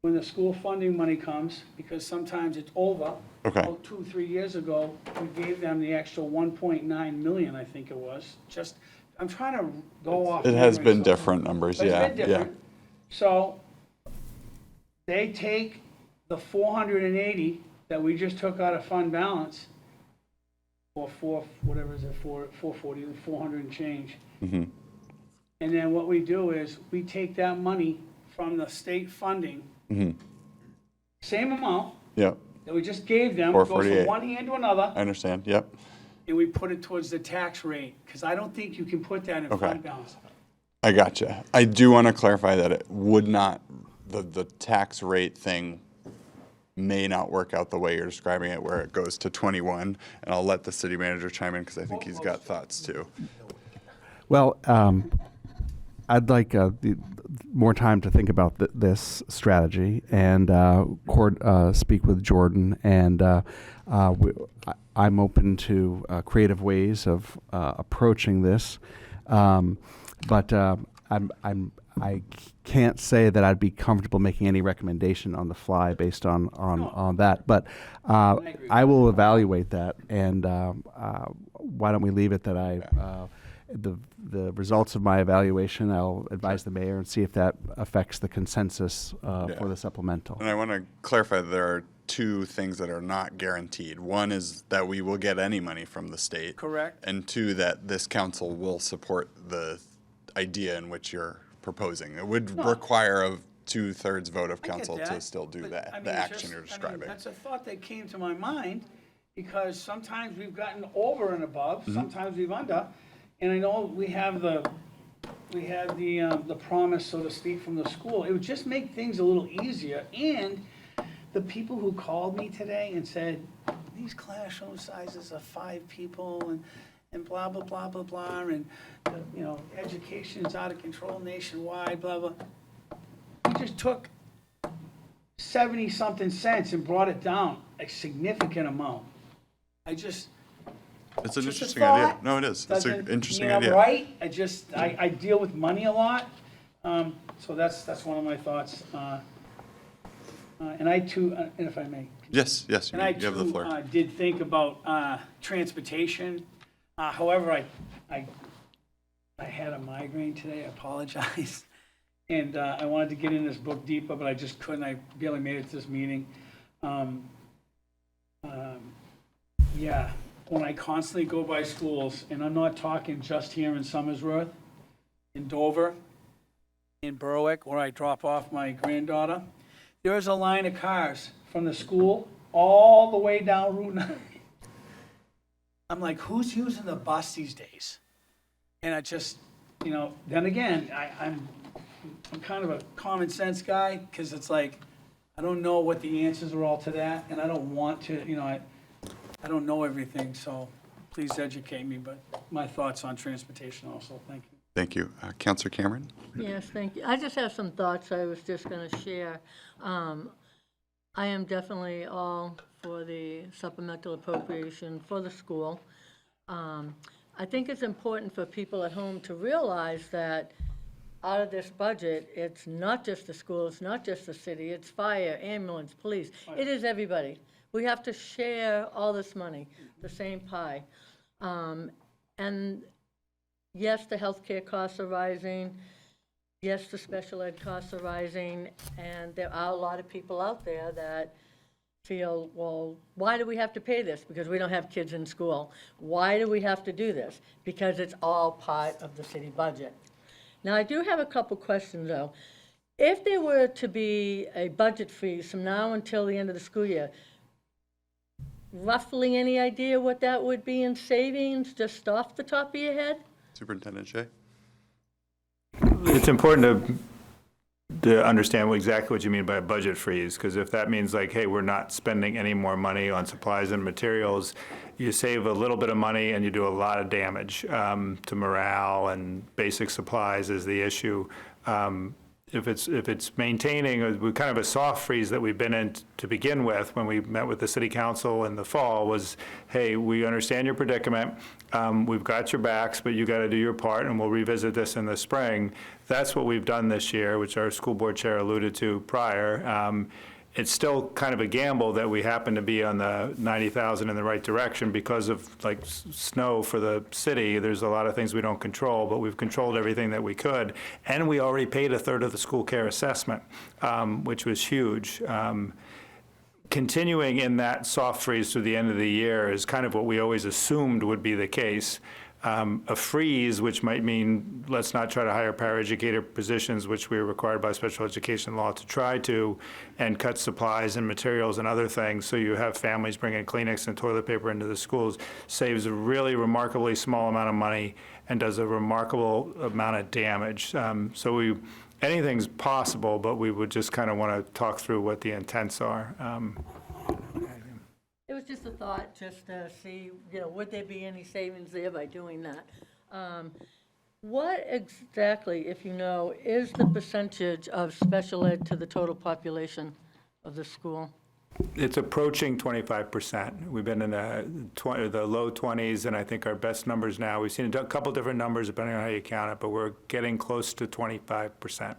When the school funding money comes, because sometimes it's over. Okay. About 2-3 years ago, we gave them the extra 1.9 million, I think it was. Just, I'm trying to go off. it has memory, been so- different numbers, But it's yeah, been yeah. different. So they take the 480 that we just took out of fund balance, or whatever is it, 440, 400 and change. Mhm. And then what we do is, we take that money from the state funding, Mhm. same amount Yep, that we just gave them, goes from 448. one hand to another, I understand, yep. and we put it towards the tax rate, because I don't think you can put that in Okay. fund balance. I gotcha. I do want to clarify that it would not, the tax rate thing may not work out the way you're describing it, where it goes to 21, and I'll let the city manager chime in, because I think he's got thoughts too. Well, I'd like more time to think about this strategy and speak with Jordan. And I'm open to creative ways of approaching this, but I can't say that I'd be comfortable making any recommendation on the fly based on that. But I will evaluate that, and why don't we leave it that the results of my evaluation, I'll advise the mayor and see if that affects the consensus for the supplemental. And I want to clarify that there are two things that are not guaranteed. One is that we will get any money from the state. Correct. And two, that this council will support the idea in which you're proposing. It would require a 2/3 vote of I get council to that, still do but, that, I mean, the it's action just- you're I mean, describing. That's a thought that came to my mind, because sometimes we've gotten over and above, Mm-hmm. sometimes we've under, and I know we have the promise, so to speak, from the school. It would just make things a little easier, and the people who called me today and said, these classroom sizes are 5 people, and blah, blah, blah, blah, blah, and, education's out of control nationwide, blah, blah. We just took 70-something cents and brought it down a significant amount. It's an just a interesting idea. thought. No, it is. It's an Doesn't interesting mean I'm idea. right, I deal with money a lot, so that's one of my thoughts. And I too, and if I may. Yes, you And I have the too floor. did think about transportation. However, I had a migraine today, I apologize. And I wanted to get in this book deeper, but I just couldn't. I barely made it to this meeting. Yeah, when I constantly go by schools, and I'm not talking just here in Somersworth, in Dover, in Berwick, where I drop off my granddaughter, there is a line of cars from the school all the way down Route 9. I'm like, who's using the bus these days? And I just, then again, I'm kind of a common sense guy, because it's like, I don't know what the answers are all to that, and I don't want to, I don't know everything, so please educate me, but my thoughts on transportation also, thank you. Thank you. Councilor Cameron? Yes, thank you. I just have some thoughts I was just going to share. I am definitely all for the supplemental appropriation for the school. I think it's important for people at home to realize that out of this budget, it's not just the school, it's not just the city, it's fire, ambulance, police. It is everybody. We have to share all this money, the same pie. And yes, the healthcare costs are rising. Yes, the special ed costs are rising. And there are a lot of people out there that feel, well, why do we have to pay this? Because we don't have kids in school. Why do we have to do this? Because it's all part of the city budget. Now, I do have a couple questions, though. If there were to be a budget freeze from now until the end of the school year, roughly any idea what that would be in savings, just off the top of your head? Superintendent Shea? It's important to to understand exactly what you mean by a budget freeze, because if that means like, hey, we're not spending any more money on supplies and materials, you save a little bit of money and you do a lot of damage to morale, and basic supplies is the issue. If it's maintaining, we kind of a soft freeze that we've been in to begin with when we met with the city council in the fall was, hey, we understand your predicament, we've got your backs, but you got to do your part, and we'll revisit this in the spring. That's what we've done this year, which our school board chair alluded to prior. It's still kind of a gamble that we happen to be on the 90,000 in the right direction because of like snow for the city. There's a lot of things we don't control, but we've controlled everything that we could. And we already paid a third of the school care assessment, which was huge. Continuing in that soft freeze through the end of the year is kind of what we always assumed would be the case. A freeze, which might mean let's not try to hire paraeducator positions, which we are required by special education law to try to, and cut supplies and materials and other things, so you have families bringing Kleenex and toilet paper into the schools, saves a really remarkably small amount of money and does a remarkable amount of damage. So anything's possible, but we would just kind of want to talk through what the intents are. It was just a thought, just to see, would there be any savings there by doing that? What exactly, if you know, is the percentage of special ed to the total population of the school? It's approaching 25%. We've been in the low 20s, and I think our best numbers now, we've seen a couple different numbers depending on how you count it, but we're getting close to 25%.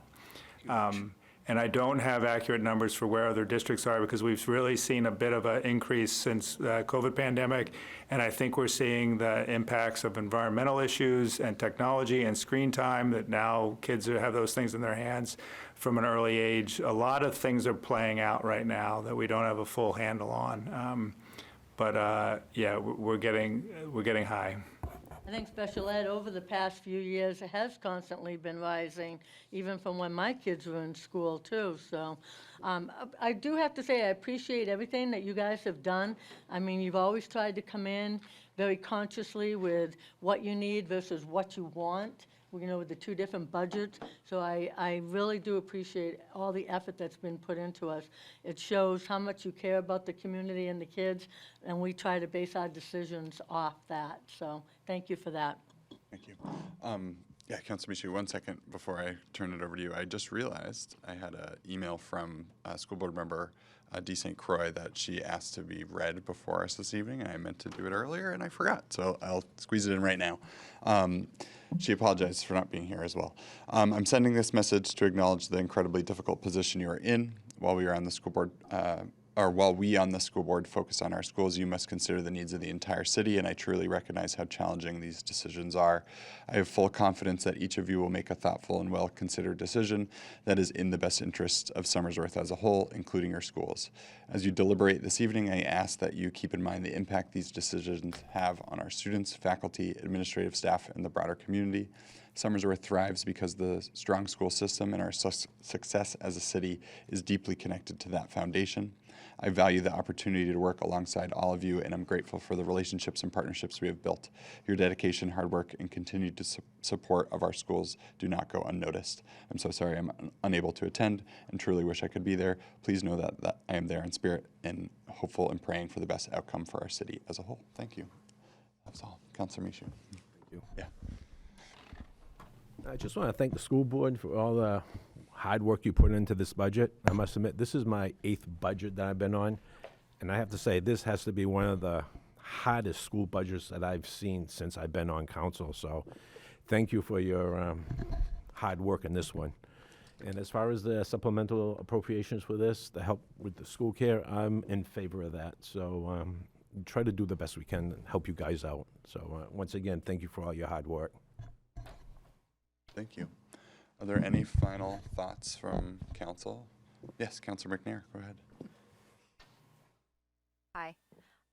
And I don't have accurate numbers for where other districts are, because we've really seen a bit of an increase since the COVID pandemic. And I think we're seeing the impacts of environmental issues and technology and screen time, that now kids have those things in their hands from an early age. A lot of things are playing out right now that we don't have a full handle on. Yeah, we're getting high. I think special ed over the past few years has constantly been rising, even from when my kids were in school too. So I do have to say I appreciate everything that you guys have done. I mean, you've always tried to come in very consciously with what you need versus what you want, with the two different budgets. So I really do appreciate all the effort that's been put into us. It shows how much you care about the community and the kids, and we try to base our decisions off that. So thank you for that. Thank you. Yeah, Councilor Michu, 1 second before I turn it over to you. I just realized I had an email from a school board member, D. St. Croix, that she asked to be read before us this evening, and I meant to do it earlier, and I forgot, so I'll squeeze it in right now. She apologized for not being here as well. I'm sending this message to acknowledge the incredibly difficult position you are in. While we are on the school board, while we on the school board focus on our schools, you must consider the needs of the entire city, and I truly recognize how challenging these decisions are. I have full confidence that each of you will make a thoughtful and well-considered decision that is in the best interest of Somersworth as a whole, including your schools. As you deliberate this evening, I ask that you keep in mind the impact these decisions have on our students, faculty, administrative staff, and the broader community. Somersworth thrives because the strong school system and our success as a city is deeply connected to that foundation. I value the opportunity to work alongside all of you, and I'm grateful for the relationships and partnerships we have built. Your dedication, hard work, and continued support of our schools do not go unnoticed. I'm so sorry I'm unable to attend and truly wish I could be there. Please know that I am there in spirit and hopeful and praying for the best outcome for our city as a whole. Thank you. That's all. Councilor Michu. Thank you. Yeah. I just want to thank the school board for all the hard work you put into this budget. I must admit, this is my 8th budget that I've been on, and I have to say, this has to be one of the hardest school budgets that I've seen since I've been on council. So thank you for your hard work in this one. And as far as the supplemental appropriations for this, the help with the school care, I'm in favor of that. So try to do the best we can and help you guys out. So once again, thank you for all your hard work. Thank you. Are there any final thoughts from council? Yes, Councilor McNair, go ahead. Hi.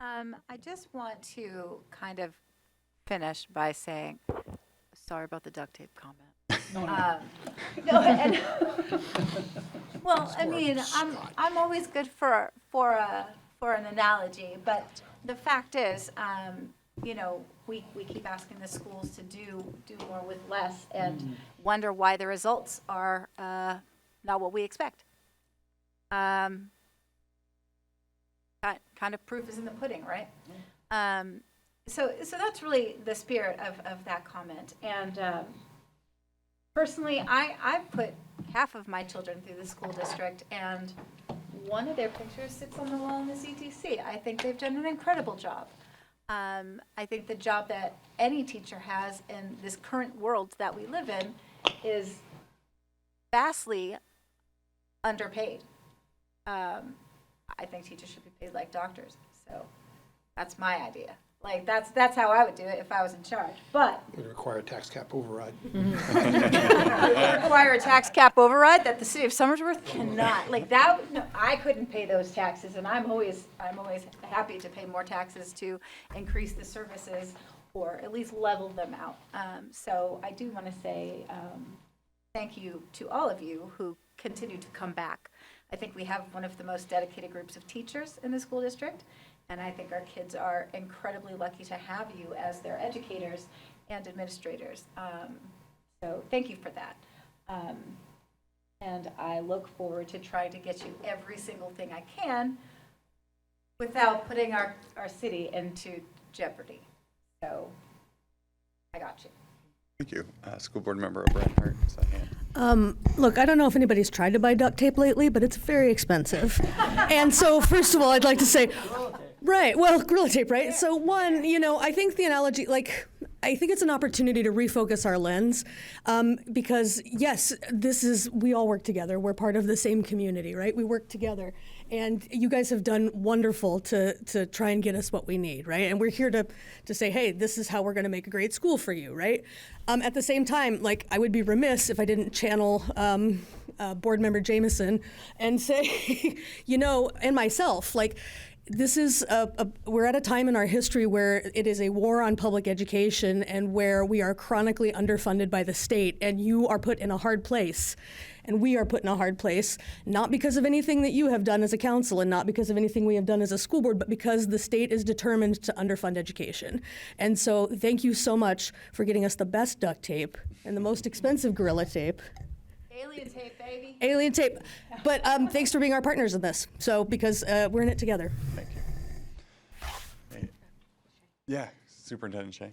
I just want to kind of finish by saying, sorry about the duct tape comment. Well, I mean, I'm always good for an analogy, but the fact is, we keep asking the schools to do more with less, and wonder why the results are not what we expect. Kind of proof is in the pudding, right? So that's really the spirit of that comment. And personally, I've put half of my children through the school district, and one of their pictures sits on the wall in the CTC. I think they've done an incredible job. I think the job that any teacher has in this current world that we live in is vastly underpaid. I think teachers should be paid like doctors. So that's my idea. Like, that's how I would do it if I was in charge. But It would require a tax cap override. it would require a tax cap override that the city of Somersworth cannot. Like that, no, I couldn't pay those taxes, and I'm always happy to pay more taxes to increase the services or at least level them out. So I do want to say thank you to all of you who continue to come back. I think we have one of the most dedicated groups of teachers in the school district. And I think our kids are incredibly lucky to have you as their educators and administrators. So thank you for that. And I look forward to trying to get you every single thing I can without putting our city into jeopardy. So I got you. Thank you. School Board Member O'Brien. Look, I don't know if anybody's tried to buy duct tape lately, but it's very expensive. And so, first of all, I'd like to say, right, well, Gorilla Tape, right? So one, I think the analogy, I think it's an opportunity to refocus our lens because, yes, we all work together. We're part of the same community, right? We work together. And you guys have done wonderful to try and get us what we need, right? And we're here to say, hey, this is how we're going to make a great school for you, right? At the same time, I would be remiss if I didn't channel Board Member Jameson and say, and myself, this is we're at a time in our history where it is a war on public education and where we are chronically underfunded by the state, and you are put in a hard place. And we are put in a hard place, not because of anything that you have done as a council and not because of anything we have done as a school board, but because the state is determined to underfund education. And so thank you so much for getting us the best duct tape and the most expensive Gorilla Tape. Alien tape, baby. Alien tape. But thanks for being our partners in this. So, because we're in it together. Thank you. Hey. Yeah, Superintendent Shea.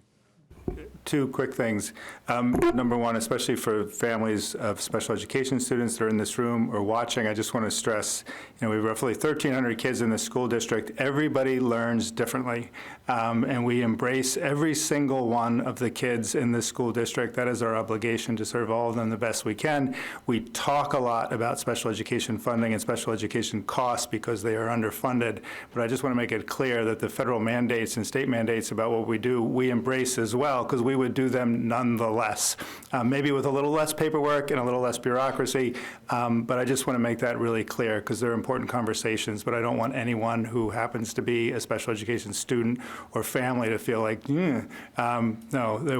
Two quick things. Number one, especially for families of special education students that are in this room or watching, I just want to stress, we have roughly 1,300 kids in the school district. Everybody learns differently, and we embrace every single one of the kids in the school district. That is our obligation, to serve all of them the best we can. We talk a lot about special education funding and special education costs because they are underfunded, but I just want to make it clear that the federal mandates and state mandates about what we do, we embrace as well, because we would do them nonetheless. Maybe with a little less paperwork and a little less bureaucracy, but I just want to make that really clear because they're important conversations, but I don't want anyone who happens to be a special education student or family to feel like, no,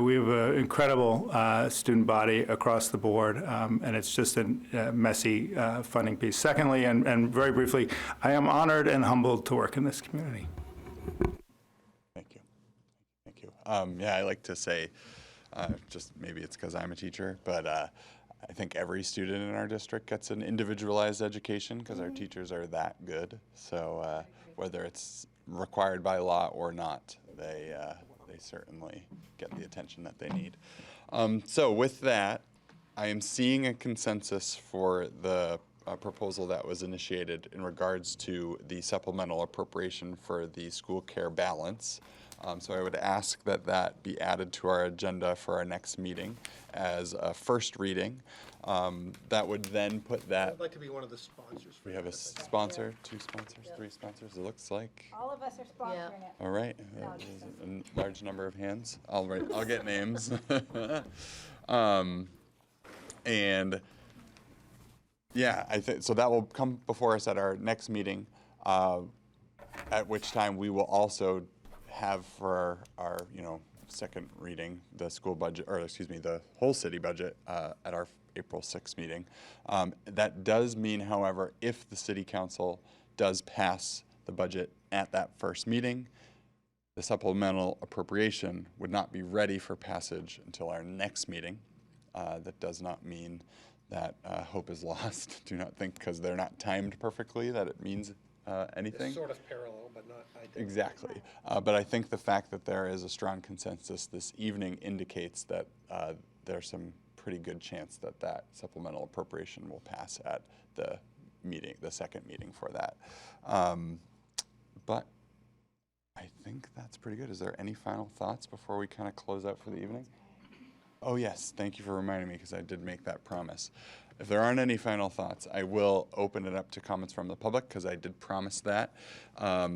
we have an incredible student body across the board, and it's just a messy funding piece. Secondly, and very briefly, I am honored and humbled to work in this community. Yeah, I like to say, just maybe it's because I'm a teacher, but I think every student in our district gets an individualized education because our teachers are that good. So whether it's required by law or not, they certainly get the attention that they need. So with that, I am seeing a consensus for the proposal that was initiated in regards to the supplemental appropriation for the school care balance. So I would ask that that be added to our agenda for our next meeting as a first reading. That would then put that. I'd like to be one of the sponsors. We have a sponsor, 2 sponsors, 3 sponsors, it looks like. All of us are sponsoring it. All right, a large number of hands. I'll get names. And yeah, I think so. That will come before us at our next meeting, at which time we will also have for our second reading the school budget, or excuse me, the whole city budget at our April 6th meeting. That does mean, however, if the city council does pass the budget at that first meeting, the supplemental appropriation would not be ready for passage until our next meeting. That does not mean that hope is lost. Do not think because they're not timed perfectly that it means anything. It's sort of parallel, but not identical. Exactly. But I think the fact that there is a strong consensus this evening indicates that there's some pretty good chance that that supplemental appropriation will pass at the meeting, the second meeting for that. But I think that's pretty good. Is there any final thoughts before we kind of close out for the evening? Oh yes, thank you for reminding me because I did make that promise. If there aren't any final thoughts, I will open it up to comments from the public because I did promise that.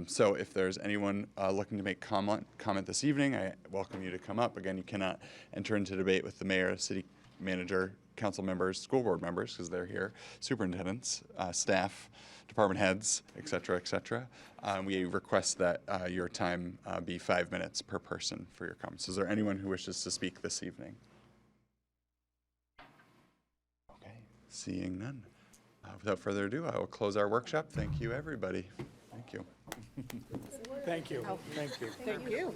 So if there's anyone looking to make comment this evening, I welcome you to come up. Again, you cannot enter into debate with the mayor, city manager, council members, school board members because they're here, superintendents, staff, department heads, et cetera, et cetera. We request that your time be 5 minutes per person for your comments. Is there anyone who wishes to speak this evening? Seeing none. Without further ado, I will close our workshop. Thank you, everybody. Thank you. Thank you. Thank you. Thank you.